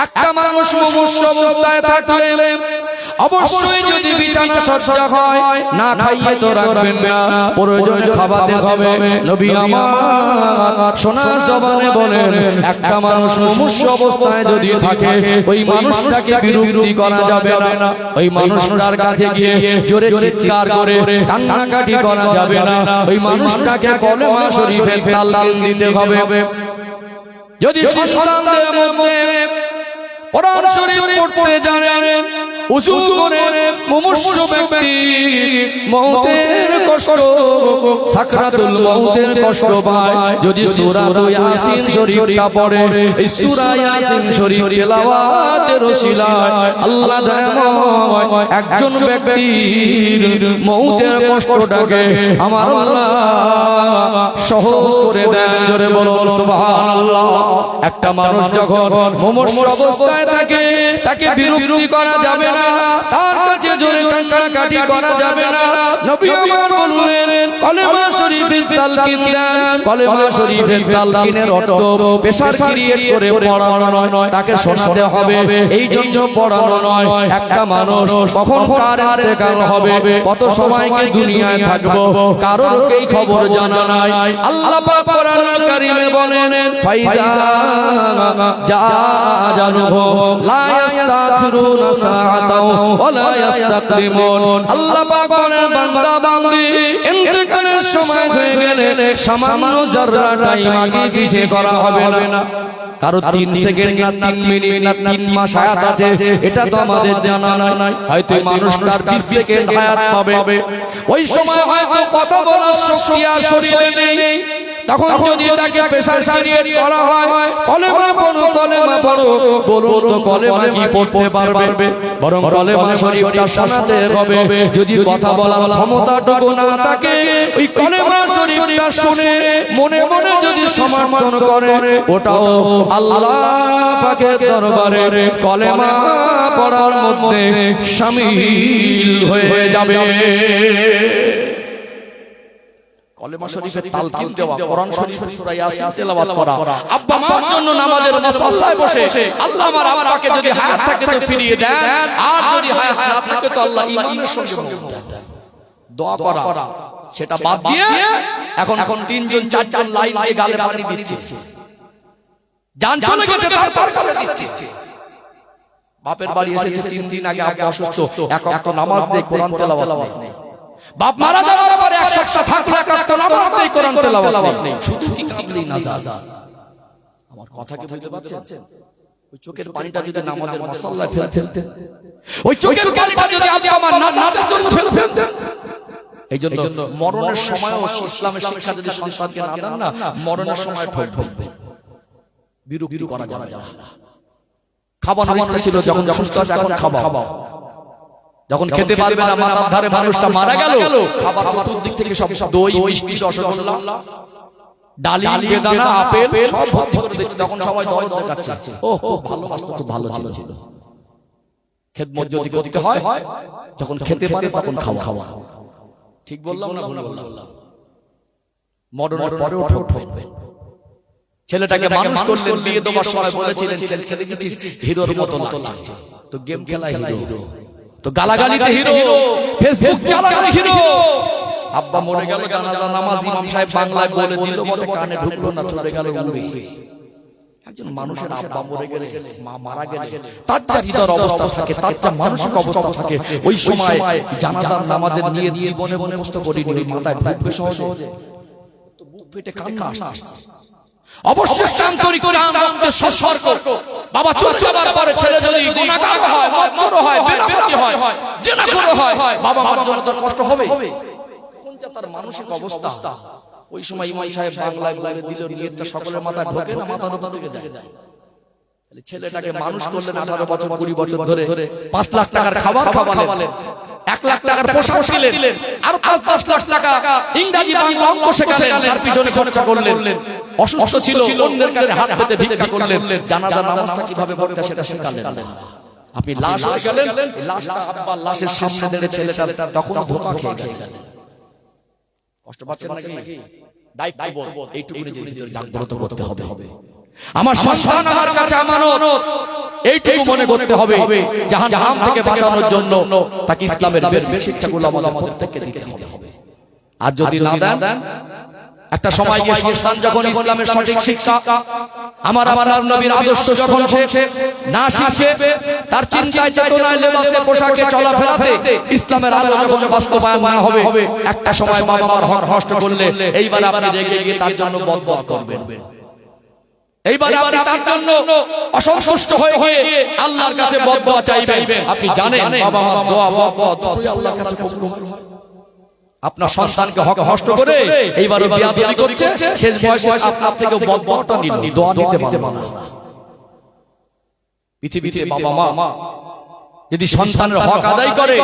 S1: একটা মানুষ মুমূর্ষু অবস্থায় থাকলে অবশ্যই যদি বিছানা সজ্জা হয় না খাইয়ে তো রাখবেন না প্রয়োজনে খাওয়াতে হবে নবী আমার সোনা জবানে বলেন একটা মানুষ মুমূর্ষু অবস্থায় যদি থাকে ওই মানুষটাকে বিরক্তি করা যাবে না ওই মানুষটার কাছে গিয়ে জোরে চিৎকার করে কান্নাকাটি করা যাবে না ওই মানুষটাকে কলেমা শরীফের তালকিন দিতে হবে যদি সন্তানদের মধ্যে কোরআন শরীফ পড়তে জানেন উযু করে মুমূর্ষু ব্যক্তি মওতের কষ্ট সাকরাতুল মওতের কষ্ট পায় যদি সূরা ইয়াসিন শরীফটা পড়ে এই সূরা ইয়াসিন শরীফ তেলাওয়াতের ওসিলায় আল্লাহ দয়াময় একজন ব্যক্তির মওতের কষ্টটাকে আমার আল্লাহ সহজ করে দেন জোরে বলুন সুবহানাল্লাহ একটা মানুষ যখন মুমূর্ষু অবস্থায় থাকে তাকে বিরক্তি করা যাবে না তার কাছে জোরে কান্নাকাটি করা যাবে না নবী আমার বললেন কলেমা শরীফের তালকিন দেন কলেমা শরীফের তালকিনের অর্থ প্রেসার ক্রিয়েট করে পড়ানো নয় তাকে শোনাতে হবে এই জন্য পড়ানো নয় একটা মানুষ কখন কার ইন্তেকাল হবে কত সময়কে দুনিয়ায় থাকবো কারোর এই খবর জানা নাই আল্লাহ পাক কোরআনুল কারীমে বলেন ফাইজা জা আজালুহু লা ইস্তাখিরুনা সাআতাও ওয়া লা ইস্তাকদিমুন আল্লাহ পাক বলেন বান্দা বান্দি ইন্তেকালের সময় হয়ে গেলে সামান্য যারা টাইম আগে পিছে করা হবে না কারো 3 সেকেন্ড না 3 মিনিট না 3 মাস হায়াত আছে এটা তো আমাদের জানা নাই হয়তো মানুষ তার 20 সেকেন্ড হায়াত পাবে ওই সময় হয়তো কথা বলার শক্তি আর শরীরে নেই তখন যদি তাকে প্রেসার ক্রিয়েট করা হয় কলেমা পড়ো বলুন তো কলেমা কি পড়তে পারবে বরং কলেমা শরীফটা শোনাতে হবে যদি কথা বলার ক্ষমতাটুকু না থাকে ওই কলেমা শরীফটা শুনে মনে মনে যদি সমর্থন করে ওটাও আল্লাহ পাকের দরবারে কলেমা পড়ার মধ্যে শামিল হয়ে যাবে কলেমা শরীফের তালকিন দেওয়া কোরআন শরীফের সূরা ইয়াসিন তেলাওয়াত করা আব্বা মার জন্য নামাজের মুসাল্লায় বসে আল্লাহ আমার আব্বাকে যদি হায়াত থাকে তো ফিরিয়ে দেন আর যদি হায়াত না থাকে তো আল্লাহ ঈমানের সঙ্গে মওত দেন দোয়া করা সেটা বাদ দিয়ে এখন তিনজন চারজন লাইন দিয়ে গালে পানি দিচ্ছে জান চলে গেছে তার গালে দিচ্ছে বাপের বাড়ি এসেছে 3 দিন আগে আব্বা অসুস্থ এক ওয়াক্ত নামাজ দিয়ে কোরআন তেলাওয়াত নেই বাপ মারা যাওয়ার পরে এক সপ্তাহ থাকলে একটা নামাজ নেই কোরআন তেলাওয়াত নেই শুধু কি কাবলি নাজাত আমার কথা কি বুঝতে পারছেন ওই চোখের পানিটা যদি নামাজের মুসাল্লায় ফেলতেন ওই চোখের পানিটা যদি আপনি আমার নাজাতের জন্য ফেলতেন এইজন্য মরণের সময়ও ইসলামের শিক্ষা যদি সন্তানকে না দেন না মরণের সময় ঠকবে বিরক্তি করা যাবে না খাবানোর ইচ্ছা ছিল যখন সুস্থ আছে এখন খাওয়া যখন খেতে পারবে না মাথার ধারে মানুষটা মারা গেল খাবার চতুর্দিক থেকে সব দই মিষ্টি রসগোল্লা ডালিম বেদানা আপেল সব ভর্তি করে দিচ্ছে তখন সবাই দরদ দেখাচ্ছে ও খুব ভালোবাসতো খুব ভালো ছিল খেদমত যদি করতে হয় যখন খেতে পারে তখন খাওয়া ঠিক বললাম না ভুল বললাম মরণের পরেও ঠকবে ছেলেটাকে মানুষ করলেন বিয়ে দেওয়ার সময় বলেছিলেন ছেলে কিছু হিরোর মতো লাগছে তো গেম খেলায় হিরো তো গালাগালিতে হিরো ফেসবুক চালাতে হিরো আব্বা মরে গেল জানাজা নামাজ ইমাম সাহেব বাংলায় বলে দিল বটে কানে ঢুকলো না চলে গেল উড়ে একজন মানুষের আব্বা মরে গেলে মা মারা গেলে তার যা হৃদয়ের অবস্থা থাকে তার যা মানসিক অবস্থা থাকে ওই সময় জানাজার নামাজের নিয়ে জীবনে মুখস্থ করি মাথায় ঢুকবে সহজে তো বুক ফেটে কান্না আসছে অবশ্যই আন্তরিক রক্তে সম্পর্ক বাবা চলে যাবার পরে ছেলে যদি গুনাহগার হয় মদখোর হয় বেনামাজি হয় জিনাখোর হয় বাবা মার জন্য তার কষ্ট হবে কোন যে তার মানসিক অবস্থা ওই সময় ইমাম সাহেব বাংলায় বলে দিল নিয়তটা সকলের মাথায় ঢোকে না মাথার উপর থেকে যায় তাহলে ছেলেটাকে মানুষ করলেন 18 বছর 20 বছর ধরে 5 লাখ টাকার খাবার খাওয়ালেন 1 লাখ টাকার পোশাক দিলেন আর 5-10 লাখ টাকা ইংরেজি বাংলা অঙ্ক শেখালেন তার পিছনে খরচ করলেন অসুস্থ ছিল অন্যের কাছে হাত পেতে ভিক্ষা করলেন জানাজা নামাজটা কিভাবে পড়তে সেটা শেখালেন আপনি লাশ হয়ে গেলেন এই লাশটা আব্বা লাশের সামনে দাঁড়িয়ে ছেলেটা তখন ধোঁকা খেয়ে গেলেন কষ্ট পাচ্ছেন নাকি দায়িত্ব এইটুকু নিজের ভিতরে জাগ্রত করতে হবে আমার সন্তান আমার কাছে আমানত এইটুকু মনে করতে হবে জাহান্নাম থেকে বাঁচানোর জন্য তাকে ইসলামের বেসিক শিক্ষাগুলো আমাদের প্রত্যেককে দিতে হবে আর যদি না দেন একটা সময় গিয়ে সন্তান যখন ইসলামের সঠিক শিক্ষা আমার নবীর আদর্শ যখন সে না শিখবে তার চিন্তায় চেতনায় লেবাসে পোশাকে চলাফেরাতে ইসলামের আলো যখন বাস্তবায়ন না হবে একটা সময় বাবা মার হক নষ্ট করলে এইবার আপনি রেগে গিয়ে তার জন্য বদদোয়া করবেন এইবার আপনি তার জন্য অসন্তুষ্ট হয়ে আল্লাহর কাছে বদদোয়া চাইবেন। আপনি জানেন বাবা মার দোয়া বদদোয়া দুটোই আল্লাহর কাছে কবুল হয়। আপনার সন্তানকে হক নষ্ট করে এইবারও বিয়াদবি করছে, শেষ বয়সে আপনার থেকে বদদোয়াটা নিল, দোয়া নিতে পারবে না। পৃথিবীতে বাবা মা যদি সন্তানের হক আদায় করে,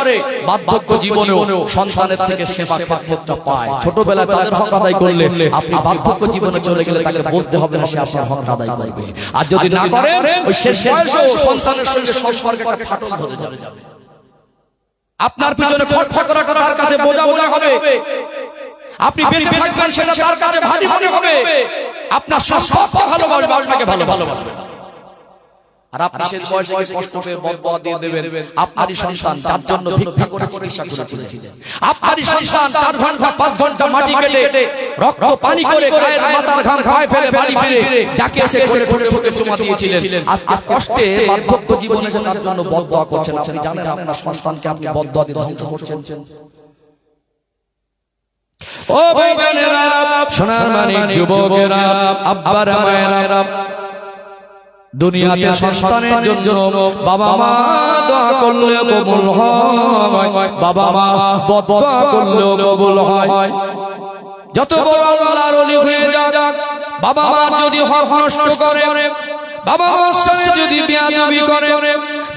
S1: বার্ধক্য জীবনেও সন্তানের থেকে সেবা খেদমতটা পায়। ছোটবেলায় তাদের হক আদায় করলে আপনি বার্ধক্য জীবনে চলে গেলে তাকে বলতে হবে না সে আপনার হক আদায় করবে। আর যদি না করে ওই শেষ বয়সেও সন্তানের সঙ্গে সম্পর্কে একটা ফাটল ধরে যাবে। আপনার পিছনে খরচা করাটা তার কাছে বোঝা মনে হবে, আপনি বেঁচে থাকবেন সেটা তার কাছে ভারী মনে হবে। আপনার সম্পর্ক ভালোবাসবে, আপনাকে ভালোবাসবে। আর আপনি শেষ বয়সে কষ্ট পেয়ে বদদোয়া দিয়ে দেবেন আপনারই সন্তান যার জন্য ভিক্ষা করে চিকিৎসা করেছিলেন, আপনারই সন্তান 4 ঘন্টা 5 ঘন্টা মাটি কেটে রক্ত পানি করে গায়ের মাথার ঘাম পায়ে ফেলে বাড়ি ফিরে যাকে এসে করে ঠোঁটে ঠোঁটে চুমা দিয়েছিলেন, আজকে কষ্টে বার্ধক্য জীবনে তার জন্য বদদোয়া করছেন। আপনি জানেন আপনার সন্তানকে আপনি বদদোয়া দিয়ে ধ্বংস করছেন। ও ভাইরা, সোনার মানিক যুবকেরা, আব্বারা মায়েরা, দুনিয়াতে সন্তানের জন্য বাবা মা দোয়া করলে কবুল হয়, বাবা মা বদদোয়া করলেও কবুল হয়। যত বড় আল্লাহর ওলি হয়ে যাক, বাবা মা যদি হক নষ্ট করে, বাবা মার সঙ্গে যদি বেয়াদবি করে,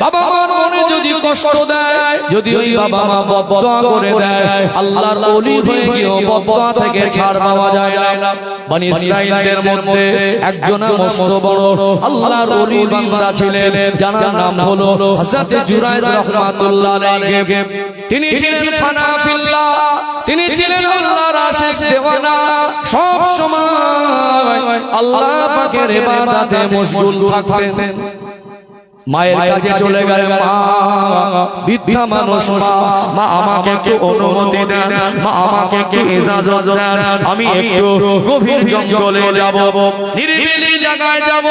S1: বাবা মার মনে যদি কষ্ট দেয়, যদি ওই বাবা মা বদদোয়া করে দেয়, আল্লাহর ওলি হয়ে গিয়েও বদদোয়া থেকে ছাড় পাওয়া যায় না। বনি ইসরাঈলদের মধ্যে একজন মস্ত বড় আল্লাহর ওলি বান্দা ছিলেন, যার নাম হলো হযরত জুরাইজ রাহমাতুল্লাহ আলাইহি। তিনি ছিলেন ফানা ফিল্লাহ, তিনি ছিলেন আল্লাহর আশিক দেওয়ানা। সব সময় আল্লাহ পাকের ইবাদতে মশগুল থাকতেন। মায়ের কাছে চলে গেলেন, মা বৃদ্ধা মানুষ, মা আমাকে একটু অনুমতি দেন, মা আমাকে একটু ইজাজত দেন, আমি একটু গভীর জঙ্গলে যাব, নিরিবিলি জায়গায় যাব,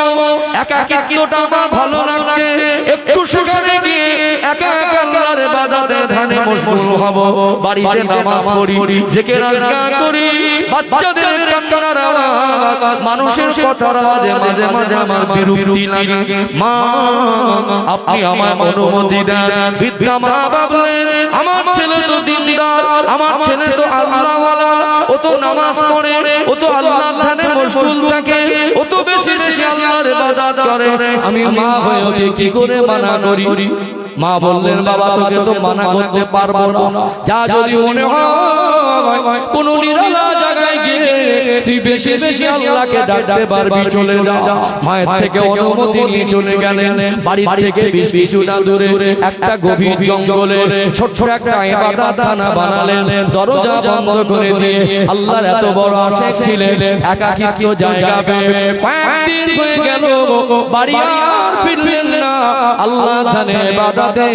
S1: একাকিত্বটা আমার ভালো লাগছে, একটু সেখানে গিয়ে একা একা আল্লাহর ইবাদতে ধ্যানে মশগুল হব, বাড়িতে নামাজ পড়ি, জিকির আজকার করি, বাচ্চাদের কান্নার আওয়াজ, মানুষের কথার আওয়াজে মাঝে মাঝে আমার বিরক্তি লাগে, মা আপনি আমার অনুমতি দেন। বৃদ্ধা মা ভাবলেন, আমার ছেলে তো দিনদার, আমার ছেলে তো আল্লাহওয়ালা, ও তো নামাজ পড়ে, ও তো আল্লাহর ধ্যানে মশগুল থাকে, ও তো বেশি বেশি আল্লাহর ইবাদত করে, আমি মা হয়ে ওকে কি করে মানা করি? মা বললেন, বাবা তোকে তো মানা করতে পারবো না, যা যদি মনে হয় কোন নিরালা জায়গায় গিয়ে তুই বেশি বেশি আল্লাহকে ডাকতে পারবি, চলে যা। মায়ের থেকে অনুমতি নিয়ে চলে গেলেন। বাড়ি থেকে 20 কিছুটা দূরে একটা গভীর জঙ্গলে ছোট্ট একটা ইবাদতখানা বানালেন, দরজা বন্ধ করে দিয়ে। আল্লাহর এত বড় আশিক ছিলেন, একাকিত্ব জায়গা পেয়ে কয়েকদিন হয়ে গেল, বাড়ি আর ফিরলেন না, আল্লাহ ধ্যানে ইবাদতে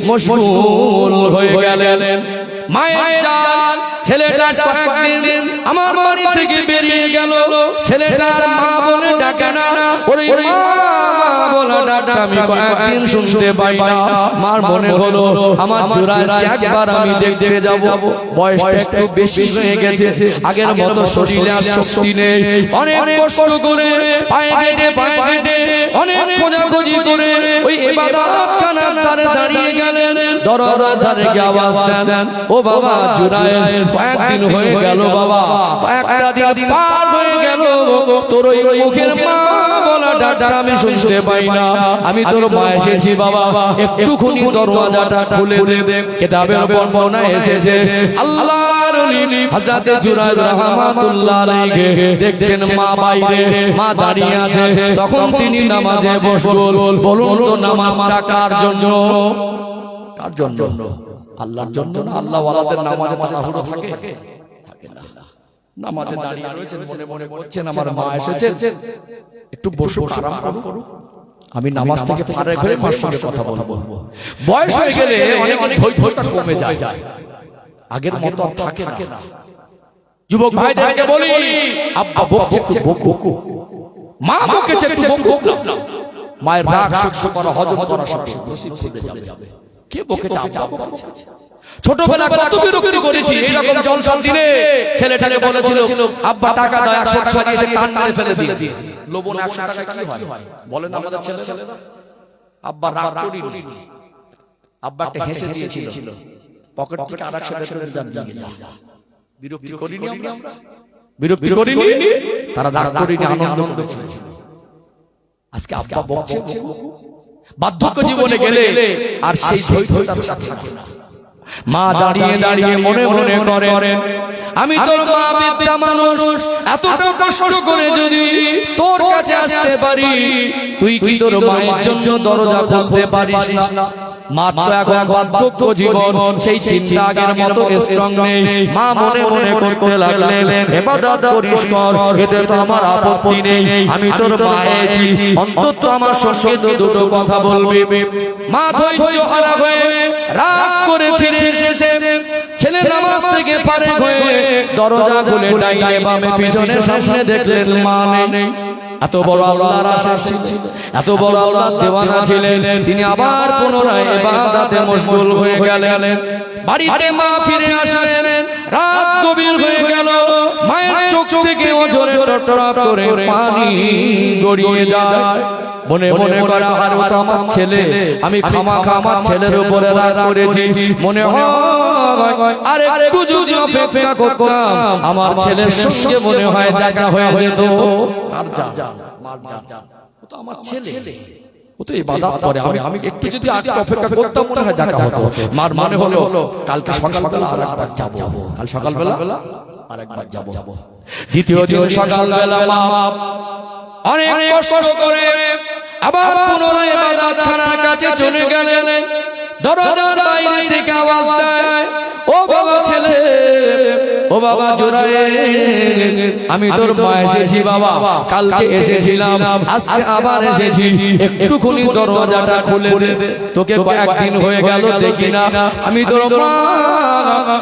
S1: মশগুল হয়ে গেলেন। মায়ের জান ছেলেটা কয়েকদিন আমার বাড়ি থেকে বেরিয়ে গেল, ছেলেটার মা বলে ডাকে না, ওরে মা বলে ডাকটা আমি কয়েকদিন শুনতে পাই না। মার মনে হলো আমার জুরাইজকে একবার আমি দেখতে যাব, বয়সটা একটু বেশি হয়ে গেছে, আগের মতো শরীরে আর শক্তি নেই। অনেক কষ্ট করে পায়ে হেঁটে অনেক খোঁজাখুঁজি করে ওই ইবাদতখানার ধারে দাঁড়িয়ে গেলেন, দরজার ধারে গিয়ে আওয়াজ দেন, ও বাবা জুরাইজ, কয়েকদিন হয়ে গেল বাবা, কয়েকটা দিন পার হয়ে গেল, তোর ওই মুখের মা বলা ডাকটা আমি শুনতে পাই না, আমি তোর মা এসেছি বাবা, একটুখানি দরওয়াজাটা খুলে দে। কিতাবের বর্ণনা এসেছে আল্লাহর ওলি হযরত জুরাইজ রাহমাতুল্লাহ আলাইহি দেখছেন মা বাইরে, মা দাঁড়িয়ে আছে, তখন তিনি নামাজে মশগুল। বলুন তো নামাজটা কার জন্য? কার জন্য? আল্লাহর জন্য না? আল্লাহ ওয়ালাদের নামাজে তাড়াহুড়ো থাকে না। নামাজে দাঁড়িয়ে রয়েছেন, মনে মনে বলছেন আমার মা এসেছেন, একটু বসে আরাম করুন, আমি নামাজ থেকে ফারেক হয়ে মার সঙ্গে কথা বলবো। বয়স হয়ে গেলে অনেকের ধৈর্যটা কমে যায়, আগের মতো আর থাকে না। যুবক ভাইদেরকে বলি, আব্বা বকছে একটু বকো, মা বকেছে একটু বকো না। মায়ের রাগ সহ্য করা, হজম করা সব নসিব খুলে যাবে। কে বকেছে? আব্বা বকেছে। ছোটবেলা কত বিরক্তি করেছি, এরকম জলসার দিনে ছেলেটাকে বলেছিল আব্বা টাকা দাও, 100 টাকা দিয়ে কান মেরে ফেলে দিয়েছি, লবণ 100 টাকা কি হয় বলেন আমাদের ছেলেরা? আব্বা রাগ করিনি, আব্বা একটা হেসে দিয়েছিল, পকেট থেকে আর 100 টাকা দিয়ে যা। বিরক্তি করিনি আমরা? বিরক্তি করিনি? তারা রাগ করিনি, আনন্দ করেছে। আজকে আব্বা বকছে, বার্ধক্য জীবনে গেলে আর সেই ধৈর্যটা থাকে না। মা দাঁড়িয়ে দাঁড়িয়ে মনে মনে করেন, আমি তোর মা বিদ্যা মানুষ, এতটা কষ্ট করে যদি তোর কাছে আসতে পারি, তুই কি তোর মায়ের জন্য দরজা খুলতে পারিস না? মা তো এখন বার্ধক্য জীবন, সেই চিন্তা আগের মতো স্ট্রং নেই। মা মনে মনে করতে লাগলেন, ইবাদত করিস কর, এতে তো আমার আপত্তি নেই, আমি তোর মা আছি, অন্তত আমার সঙ্গে তো দুটো কথা বলবি। মা ধৈর্য হারা হয়ে রাগ করে ফিরে এসেছে। ছেলে নামাজ থেকে ফারেক হয়ে দরজা খুলে ডাইনে বামে পিছনে সামনে দেখলেন মা নেই। এত বড় আল্লাহর আশা ছিল, এত বড় আল্লাহর দেওয়ানা ছিলেন, তিনি আবার পুনরায় ইবাদতে মশগুল হয়ে গেলেন। বাড়িতে মা ফিরে আসলেন, রাত গভীর হয়ে গেল, মায়ের চোখ থেকে অঝরে টপটপ করে পানি গড়িয়ে যায়। মনে মনে করা, আর তো আমার ছেলে, আমি খামাখা আমার ছেলের উপরে রাগ করেছি, মনে হয় আর একটু যদি অপেক্ষা করতাম আমার ছেলের সঙ্গে মনে হয় দেখা হয়ে যেত। আর যা মার যা, ও তো আমার ছেলে, ও তো ইবাদত করে, আমি একটু যদি আর অপেক্ষা করতাম মনে হয় দেখা হতো। মার মনে হলো কালকে সকালবেলা আরেকবার যাব, কাল সকালবেলা আরেকবার যাব। দ্বিতীয় দিন সকালবেলা মা অনেক কষ্ট করে আবার পুনরায় ইবাদতখানার কাছে চলে গেলেন। দরজার বাইরে থেকে আওয়াজ দেয়, ও বাবা ছেলে, ও বাবা জোরাই, আমি তোর মা এসেছি বাবা, কালকে এসেছিলাম, আজকে আবার এসেছি, একটুখানি দরজাটা খুলে দে, তোকে কয়েকদিন হয়ে গেল দেখি না, আমি তোর মা,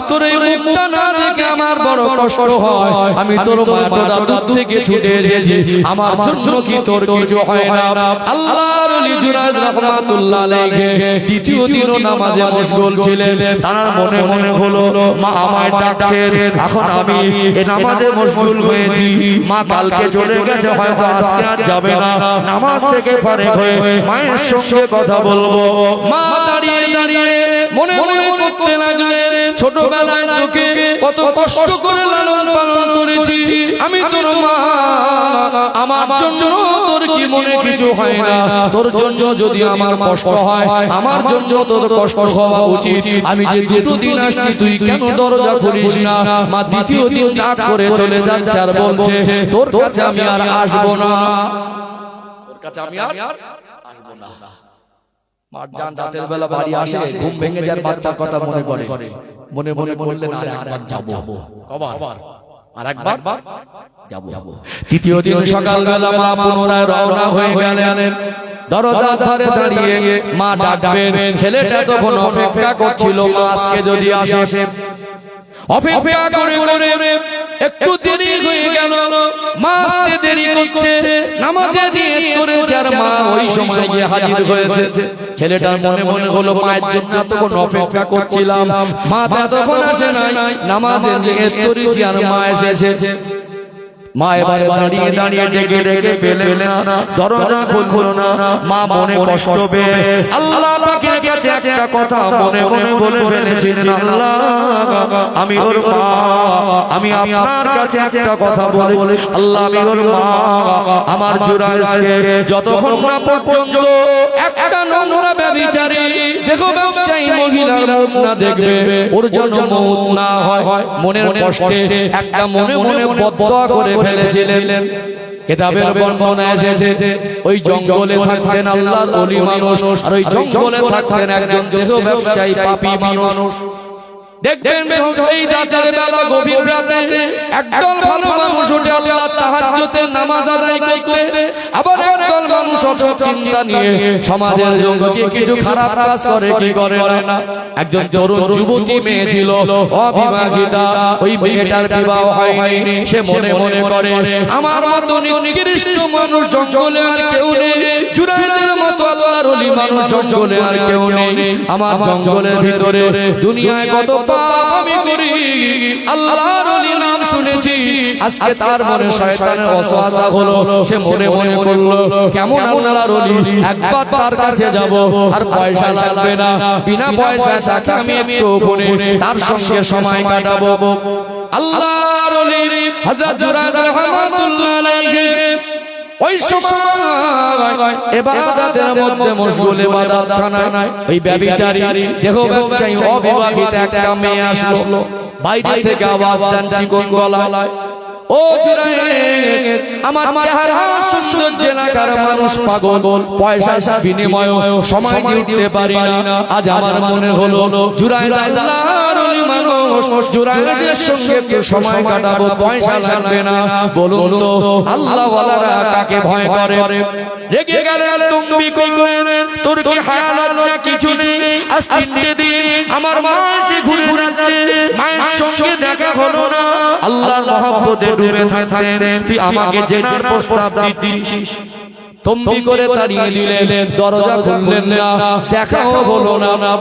S1: তোর এই মুখটা না দেখে আমার বড় কষ্ট হয়, আমি তোর মা, তোরা দূর থেকে ছুটে এসেছি, আমার জন্য কি তোর কিছু হয় না? আল্লাহর ওলি জুরাইজ রাহমাতুল্লাহ আলাইহি দ্বিতীয় দিনও নামাজে মশগুল ছিলেন। তার মনে মনে হলো মা আমায় ডাকছেন, এখন আমি এই নামাজে মশগুল হয়েছি, মা কালকে চলে গেছে, হয়তো আজকে আর যাবে না, নামাজ থেকে ফারেক হয়ে মায়ের সঙ্গে কথা বলবো। মা দাঁড়িয়ে দাঁড়িয়ে মনে মনে করতে লাগলেন, ছোটবেলায় তোকে কত কষ্ট করে লালন পালন করেছি, আমি তোর মা, আমার জন্য তোর কি মনে কিছু হয় না? তোর জন্য যদি আমার কষ্ট হয়, আমার জন্য তোর কষ্ট হওয়া উচিত। আমি যে দুটো দিন আসছি, তুই কেন দরজা খুলিস না? মা দ্বিতীয় দিন ডাক করে চলে যাচ্ছে আর বলছে, তোর কাছে আমি আর আসবো না, তোর কাছে আমি আর আসবো না। মা জান রাতের বেলা বাড়ি আসে, ঘুম ভেঙে যার বাচ্চার কথা মনে করে, মনে মনে করলেন আর একবার যাবো, আর একবার যাবো। তৃতীয় দিন সকালবেলা মা পুনরায় রওনা হয়ে গেলেন। দরজার ধারে দাঁড়িয়ে মা ডাকবেন, ছেলেটা তখন অপেক্ষা করছিল, মা আজকে যদি আসে। অপেক্ষা করে করে একটু দেরি হয়ে গেল, মা আসতে দেরি করছে, নামাজে নিয়ত করেছে আর মা ওই সময় গিয়ে হাজির হয়েছে। ছেলেটার মনে মনে হলো মায়ের জন্য তখন অপেক্ষা করছিলাম, মা তখন আসে নাই, নামাজে নিয়ত করেছি আর মা এসেছে। মা এবারে দাঁড়িয়ে দাঁড়িয়ে ডেকে ডেকে পেলেন না, দরজা খুললো না। মা মনে কষ্ট পেয়ে আল্লাহ পাকের কাছে একটা কথা মনে মনে বলে ফেলেছিলেন, আল্লাহ আমি ওর মা, আমি আপনার কাছে একটা কথা বলে, আল্লাহ আমি ওর মা, আমার জুরাইজকে যতক্ষণ না পর্যন্ত একটা নোংরা ব্যভিচারী দেখো ব্যবসায়ী মহিলার মুখ না দেখবে, ওর জন্য মউত না হয়, মনের কষ্টে একটা মনে মনে বদদোয়া করে ফেলেছিলেন। কিতাবের বর্ণনা এসেছে, ওই জঙ্গলে থাকতেন আল্লাহর ওলি মানুষ, আর ওই জঙ্গলে থাকতেন একজন দেহ ব্যবসায়ী পাপী মানুষ। দেখবেন এই রাতের বেলা গভীর রাতে একদল ভালো মানুষ ওঠে আল্লাহর তাহাজ্জুদের নামাজ আদায় করতে, আবার একদল মানুষ সব চিন্তা নিয়ে সমাজের জন্য কিছু খারাপ কাজ করে, কি করে না। একজন তরুণ যুবতী মেয়ে ছিল, অবিবাহিতা, ওই মেয়েটার বিবাহ হয়নি। সে মনে মনে করে, আমার মতো নিকৃষ্ট মানুষ জঙ্গলে আর কেউ নেই, জুরাইজের মতো আল্লাহর ওলি মানুষ জঙ্গলে আর কেউ নেই। আমার জঙ্গলের ভিতরে দুনিয়ায় কত পাপ আমি করি, আল্লাহর ওলি নাম শুনেছি, আজকে তার মনে শয়তানের ওয়াসওয়াসা হলো, সে মনে মনে করলো কেমন আল্লাহর ওলি, একবার তার কাছে যাব, আর পয়সা লাগবে না, বিনা পয়সায় তাকে আমি একটু ফোনে তার সঙ্গে সময় কাটাবো। আল্লাহর ওলি হযরত জুরায়দ রাহমাতুল্লাহ আলাইহি ওই সময় ইবাদতের মধ্যে মশগুল, ইবাদত খানায় ওই ব্যভিচারী দেহ ব্যবসায়ী অবিবাহিত একটা মেয়ে আসলো, বাইরে থেকে আওয়াজ দেন চিকন গলায়, ও জুরায়েদ, আমার চেহারা সুন্দর জেলাকার মানুষ পাগল, পয়সা বিনিময়ে সময় দিতে পারি না, আজ আমার মনে হলো জুরায়েদ আল্লাহর ওলি মানুষ, জুরায়েদের সঙ্গে একটু সময় কাটাবো, পয়সা লাগবে না। বলুন তো আল্লাহ ওয়ালারা কাকে ভয় করে? রেগে গেলেন, তুমি করলেন, তোর কি হায়াত না কিছু নেই? আজ 3টে দিন আমার মা এসে ঘুরে যাচ্ছে, মায়ের সঙ্গে দেখা হলো না, আল্লাহর মহব্বতে ডুবে থাকতেন, তুই আমাকে জেনার প্রস্তাব দিচ্ছিস? তুমি করে তাড়িয়ে দিলেন, দরজা খুললেন না, দেখাও হলো না।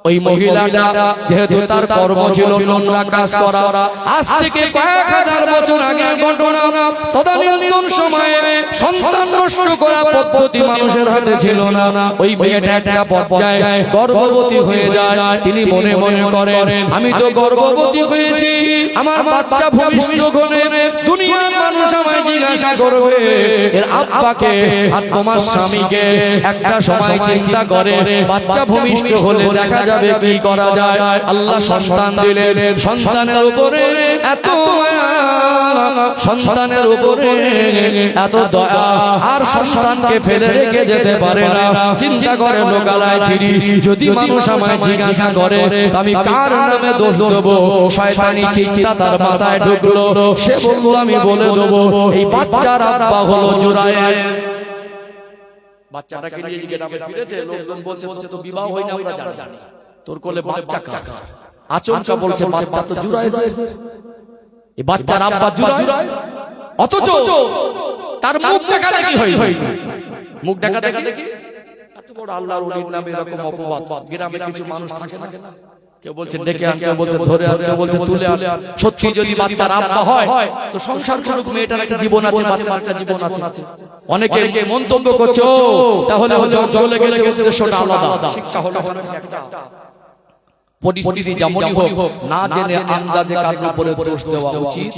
S1: ওই মহিলাটা যেহেতু তার কর্ম ছিল নোংরা কাজ করা, আজ থেকে কয়েক হাজার বছর আগের ঘটনা, তদানীন্তন সময়ে সন্তান নষ্ট করা পদ্ধতি মানুষের হাতে ছিল না। ওই মেয়েটা একটা পর্যায়ে গর্ভবতী হয়ে যায়, তিনি মনে মনে করেন আমি তো গর্ভবতী হয়েছি, আমার বাচ্চা ভূমিষ্ঠ হলে দুনিয়ার মানুষ আমায় জিজ্ঞাসা করবে এর আব্বাকে আর তোমার স্বামীকে। একটা সময় চিন্তা করে বাচ্চা ভূমিষ্ঠ হলে দেখা যাবে কি করা যায়। আল্লাহ সন্তান দিলেন, সন্তানের উপরে এত মায়া, সন্তানের উপরে এত দয়া, আর সন্তানকে ফেলে রেখে যেতে পারে না। চিন্তা করে লোকালয় ফিরি, যদি মানুষ আমায় জিজ্ঞাসা করে আমি কার নামে দোষ দেবো? শয়তানি চিন্তা তার মাথায় ঢুকলো, সে বলল আমি বলে দেবো এই বাচ্চার আব্বা হলো জুরায়েদ। বাচ্চাটাকে নিয়ে গ্রামে ফিরেছে, লোকজন বলছে তো বিবাহ হয় না, আমরা জানি, তোর কোলে বাচ্চা কার? আচমকা বলছে বাচ্চা তো জুরায়েদ, এই বাচ্চার আব্বা জুরায়েদ, অথচ তার মুখ দেখা দেখি হয়, মুখ দেখা দেখি এত বড় আল্লাহর ওলির নামে এরকম অপবাদ। গ্রামে কিছু মানুষ থাকে না, কেউ বলছে ডেকে আন, কেউ বলছে ধরে আন, কেউ বলছে তুলে আন। সত্যি যদি বাচ্চার আব্বা হয় তো সংসার করুক, মেয়েটার একটা জীবন আছে, বাচ্চার একটা জীবন আছে। অনেকে মন্তব্য করছে তাহলে জঙ্গলে গেলে উদ্দেশ্যটা আলাদা, শিক্ষা হলো একটা। পরিস্থিতি যেমনই হোক, না জেনে আন্দাজে কারোর উপরে দোষ দেওয়া উচিত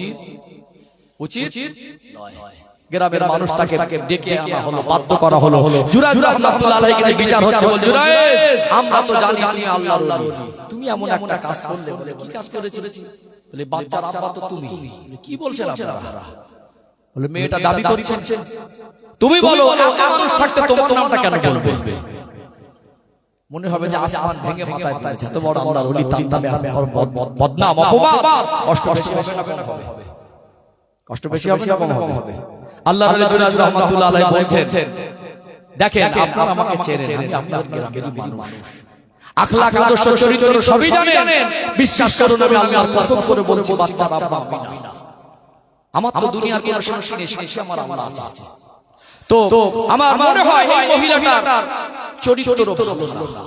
S1: নয়। গ্রামের মানুষ তাকে ডেকে আনা হলো, বাধ্য করা হলো। জুরায়েদ রাহমাতুল্লাহ আলাইহি বিচার হচ্ছে, বল জুরায়েদ, আমরা তো জানি তুমি আল্লাহর ওলি, তুমি এমন একটা কাজ করলে। বলে কি কাজ করেছিলে? বলে বাচ্চার আব্বা তো তুমি। কি বলছেন আপনারা? বলে মেয়েটা দাবি করছেন, তুমি বলো এত মানুষ থাকতে তোমার নামটা কেন বলবে? মনে হবে যে আসমান ভেঙে মাথায় পড়েছে, এত বড় আল্লাহর ওলি, তার নামে বদনাম, অপবাদ। কষ্ট বেশি হবে না কম হবে? কষ্ট বেশি হবে না কম হবে? আল্লাহর ওলি জুরায়েদ রাহমাতুল্লাহ আলাইহি বলছেন, দেখেন আপনারা আমাকে চেনেন, আমি আপনাদের গ্রামের মানুষ, আখলাক আদর্শ চরিত্র সবই জানেন। বিশ্বাস করুন, আমি আল্লাহর কসম করে বলছি বাচ্চার আব্বা আমি না। আমার তো দুনিয়ার কোনো সাক্ষী নেই, সাক্ষী আমার আল্লাহ আছে। তো আমার মনে হয় এই মহিলাটার চরিত্র ভালো না।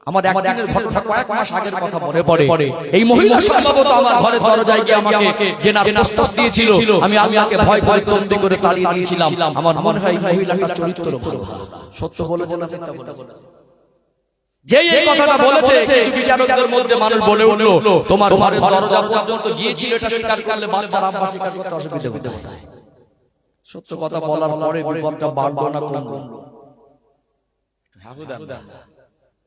S1: আমার একদিনের ঘটনা, কয়েক মাস আগের কথা মনে পড়ে। এই মহিলা সম্ভবত আমার ঘরের দরজায় গিয়ে আমাকে জেনার প্রস্তাব দিয়েছিল, আমি আল্লাহকে ভয় করে তন্দি করে তাড়িয়ে দিয়েছিলাম। আমার মনে হয় এই মহিলাটার চরিত্র ভালো না। সত্য বলেছে না মিথ্যা বলেছে? যে এই কথাটা বলেছে, কিছু বিচারকদের মধ্যে মানুষ বলে উঠলো তোমার ঘরের দরজা পর্যন্ত গিয়েছিল, এটা স্বীকার করলে বাচ্চার আব্বা স্বীকার করতে অসুবিধা কোথায়? সত্য কথা বলার পরে বিপদটা বাড়লো না কমলো?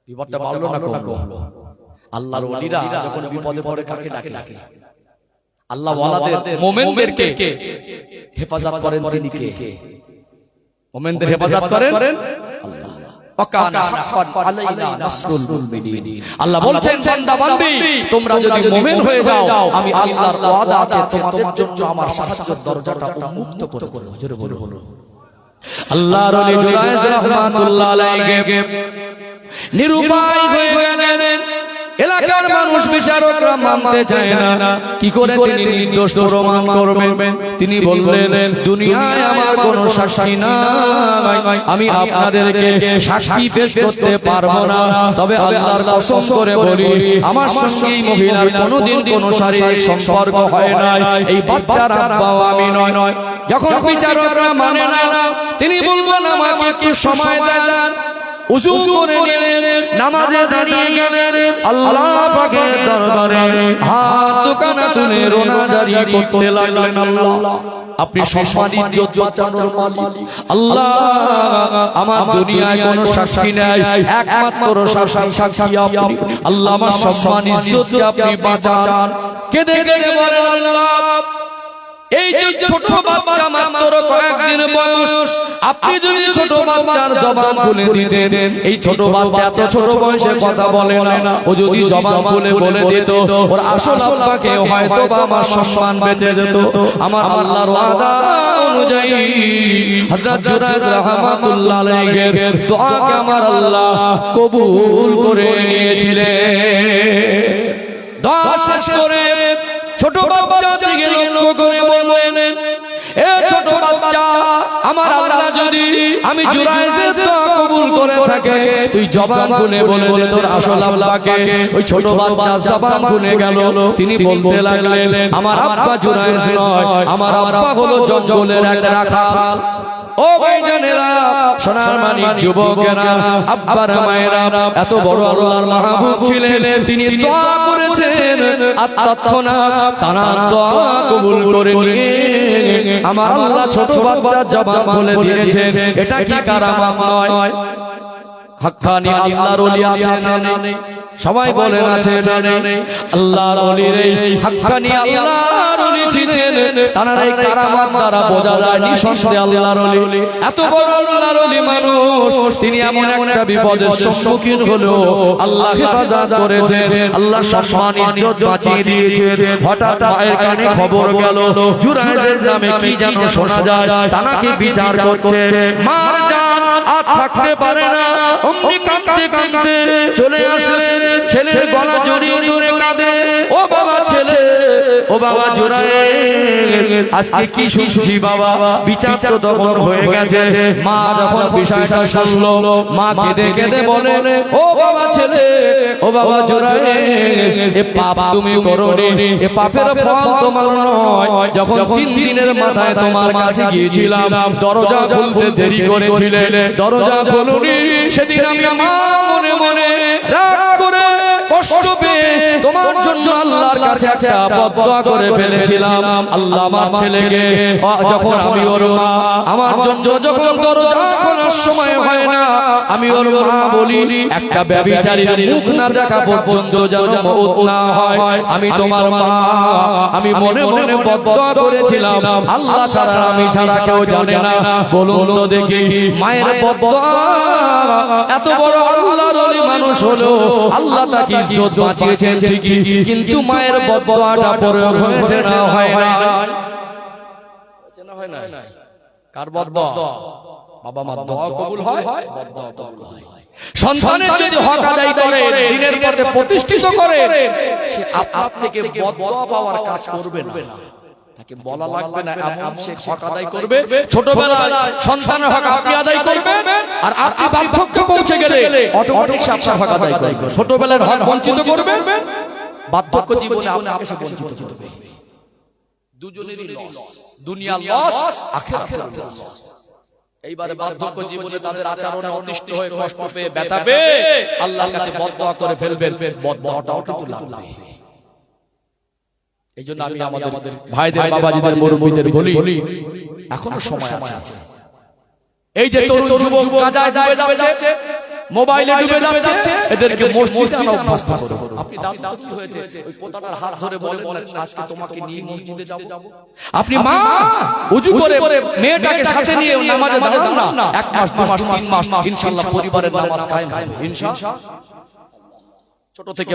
S1: বিপদটা বাড়লো না কমলো? আল্লাহর ওলিরা যখন বিপদে পড়ে কাকে ডাকে? আল্লাহ ওয়ালাদের, মুমিনদেরকে হেফাজত করেন তিনি কে? মুমিনদের হেফাজত করেন আল্লাহ। আল্লাহ বলছেন, বান্দা বান্দি তোমরা যদি মুমিন হয়ে যাও, আমি আল্লাহর ওয়াদা আছে তোমাদের জন্য আমার সাহায্যের দরজাটা উন্মুক্ত করে দেব। জোরে বলুন। আল্লাহর ওলি জুরায়েদ রাহমাতুল্লাহ আলাইহি নিরুপায় হয়ে গেলেন, এলাকার মানুষ বিচারকরা মানতে চায় না, কি করে তিনি নির্দোষ প্রমাণ করবেন? তিনি বললেন, দুনিয়ায় আমার কোনো সাক্ষী নাই, আমি আপনাদেরকে সাক্ষী পেশ করতে পারবো না, তবে আল্লাহর কসম করে বলি আমার সঙ্গে এই মহিলার কোনোদিন কোনো শারীরিক সম্পর্ক হয় নাই, এই বাচ্চার আব্বাও আমি নয়। যখন বিচারকরা মানে না, তিনি বললেন আমাকে একটু সময় দেন। উযু করে নিলেন, নামাজে দাঁড়িয়ে গেলেন, আল্লাহ পাকের দরবারে হাত দুখানা তুলে রোনা জারি করতে লাগলেন, আল্লাহ আপনি সম্মান ইজ্জত বাঁচানোর মালিক, আল্লাহ আমার দুনিয়ায় কোনো সাক্ষী নাই, একমাত্র সাক্ষী আপনি, আল্লাহ আমার সম্মান ইজ্জতকে আপনি বাঁচান। কেঁদে কেঁদে বলেন, আল্লাহ এই যে ছোট বাচ্চা মাত্র কয়েকদিন বয়স, আপনি যদি ছোট বাচ্চার জবান খুলে দিতেন, এই ছোট বাচ্চা এত ছোট বয়সে কথা বলে না, ও যদি জবান খুলে বলে দিত ওর আসল আব্বাকে, হয়তো বা আমার সম্মান বেঁচে যেত। আমার আল্লাহর ওয়াদা অনুযায়ী হযরত জুরাইদ রাহমাতুল্লাহ আলাইহির দোয়াকে আমার আল্লাহ কবুল করে নিয়েছিলেন। দোয়া শেষ করে ছোট বাচ্চা দিকে লক্ষ্য করে বললেন, এ ছোট বাচ্চা, আমার আল্লাহ যদি আমি জুরাইদের দোয়া কবুল করে থাকে, তুই জবান খুলে বলে দে তোর আসল আব্বাকে। ওই ছোট বাচ্চা জবান খুলে গেল, তিনি বলতে লাগলেন, আমার আব্বা জুরাইদ নয়, আমার আব্বা হলো জঙ্গলের এক রাখাল। ও ভাইজানেরা, সোনার মানিক যুবকেরা, আব্বারা মায়েরা, এত বড় আল্লাহর মাহবুব ছিলেন, তিনি দোয়া করেছেন, আর তৎক্ষণাৎ তার দোয়া কবুল করে নিয়ে আমার আল্লাহ ছোট বাচ্চার জবান খুলে দিয়েছেন। এটা কি কারামাত নয়? হাক্কানি আল্লাহর ওলি আছেন না? সবাই বলেন আছে না? আল্লাহর ওলির এই হাক্কানি আল্লাহর ওলি ছিলেন, তার এই কারামাত দ্বারা বোঝা যায় নিঃসন্দেহে আল্লাহর ওলি। এত বড় আল্লাহর ওলি মানুষ, তিনি এমন একটা বিপদের সম্মুখীন হলো, আল্লাহ হেফাজত করেছেন, আল্লাহ সম্মান ইজ্জত বাঁচিয়ে দিয়েছেন। হঠাৎ মায়ের কানে খবর গেল, জুরাইদের নামে কি যেন শোনা যায়, তাকে বিচার করছে। মা জান আর থাকতে পারে না, অমনি কাঁদতে কাঁদতে চলে আসলেন, ছেলের গলা জড়িয়ে ধরে কাঁদে, ও বাবা ছেলে, ও বাবা জুরাইদ, আজকে কি শুনছি বাবা, বিচার তো তখন হয়ে গেছে। মা যখন বিষয়টা শুনলো, মা কেঁদে কেঁদে বলে, ও বাবা ছেলে, ও বাবা জুরাইদ, এ পাপ তুমি করোনি, এ পাপের ফল তোমার নয়। যখন 3 দিনের মাথায় তোমার কাছে গিয়েছিলাম, দরজা খুলতে দেরি করেছিলে, দরজা খুলুনি, সেদিন আমি মা মনে মনে রাগ করে কষ্ট পেয়ে তোমার জন্য আল্লাহর কাছে একটা বদদোয়া করে ফেলেছিলাম। আল্লাহ আমার ছেলেকে, যখন আমি ওর মা, আমার জন্য যখন দরজা খোলার সময় হয় না, আমি ওর মা বলি, একটা ব্যভিচারীর মুখ না দেখা পর্যন্ত যেন মওত না হয়। আমি তোমার মা, আমি মনে মনে বদদোয়া করেছিলাম, আল্লাহ ছাড়া, আমি ছাড়া কেউ জানে না। বলুন তো দেখি, মায়ের বদদোয়া, এত বড় আল্লাহর ওলি মানুষ হলো, আল্লাহ তাকে ইজ্জত বাঁচিয়েছেন ঠিকই, কিন্তু মায়ের বদদোয়াটা প্রয়োগ হয়েছে না হয় না? কার বদদোয়া? বাবা মার দোয়া কবুল হয়, বদদোয়া কবুল হয়। সন্তানের যদি হক আদায় করে, দ্বীনের পথে প্রতিষ্ঠিত করে, সে আপনার থেকে বদদোয়া পাওয়ার কাজ করবে না, তাকে বলা লাগবে না, এমন সে হক আদায় করবে। ছোটবেলায় সন্তানের হক আপনি আদায় করবেন, আর আপনি বার্ধক্যে পৌঁছে গেলে অটোমেটিক সে আপনার হক আদায় করবে। ছোটবেলার হক বঞ্চিত করবে, বার্ধক্য জীবনে আপনাকে সে বঞ্চিত করবে। দুজনেরই লস, দুনিয়ার লস, আখিরাতের লস। এইবারে বার্ধক্য জীবনে তাদের আচরণে অতিষ্ঠ হয়ে, কষ্ট পেয়ে, ব্যথা পেয়ে আল্লাহর কাছে বদদোয়া করে ফেলবেন, বদদোয়াটাও কিন্তু লাগবে। এই জন্য আমি আমাদের ভাইদের, বাবাজিদের, মুরব্বিদের বলি, এখনো সময় আছে। এই যে তরুণ যুবক কাজায় ডুবে যাচ্ছে, মোবাইলে ডুবে যাচ্ছে, এদেরকে মসজিদে আনা অভ্যাস করুন। আপনি দাদা কি হয়েছে, ওই পোতাটার হাত ধরে বলেন, আজকে তোমাকে নিয়ে মসজিদে যাব। আপনি মা ওযু করে মেয়েটাকে সাথে নিয়ে নামাজে দাঁড়ান না, 1 মাস 2 মাস 3 মাস, ইনশাআল্লাহ পরিবারের নামাজ কায়েম হবে ইনশাআল্লাহ। ছোট থেকে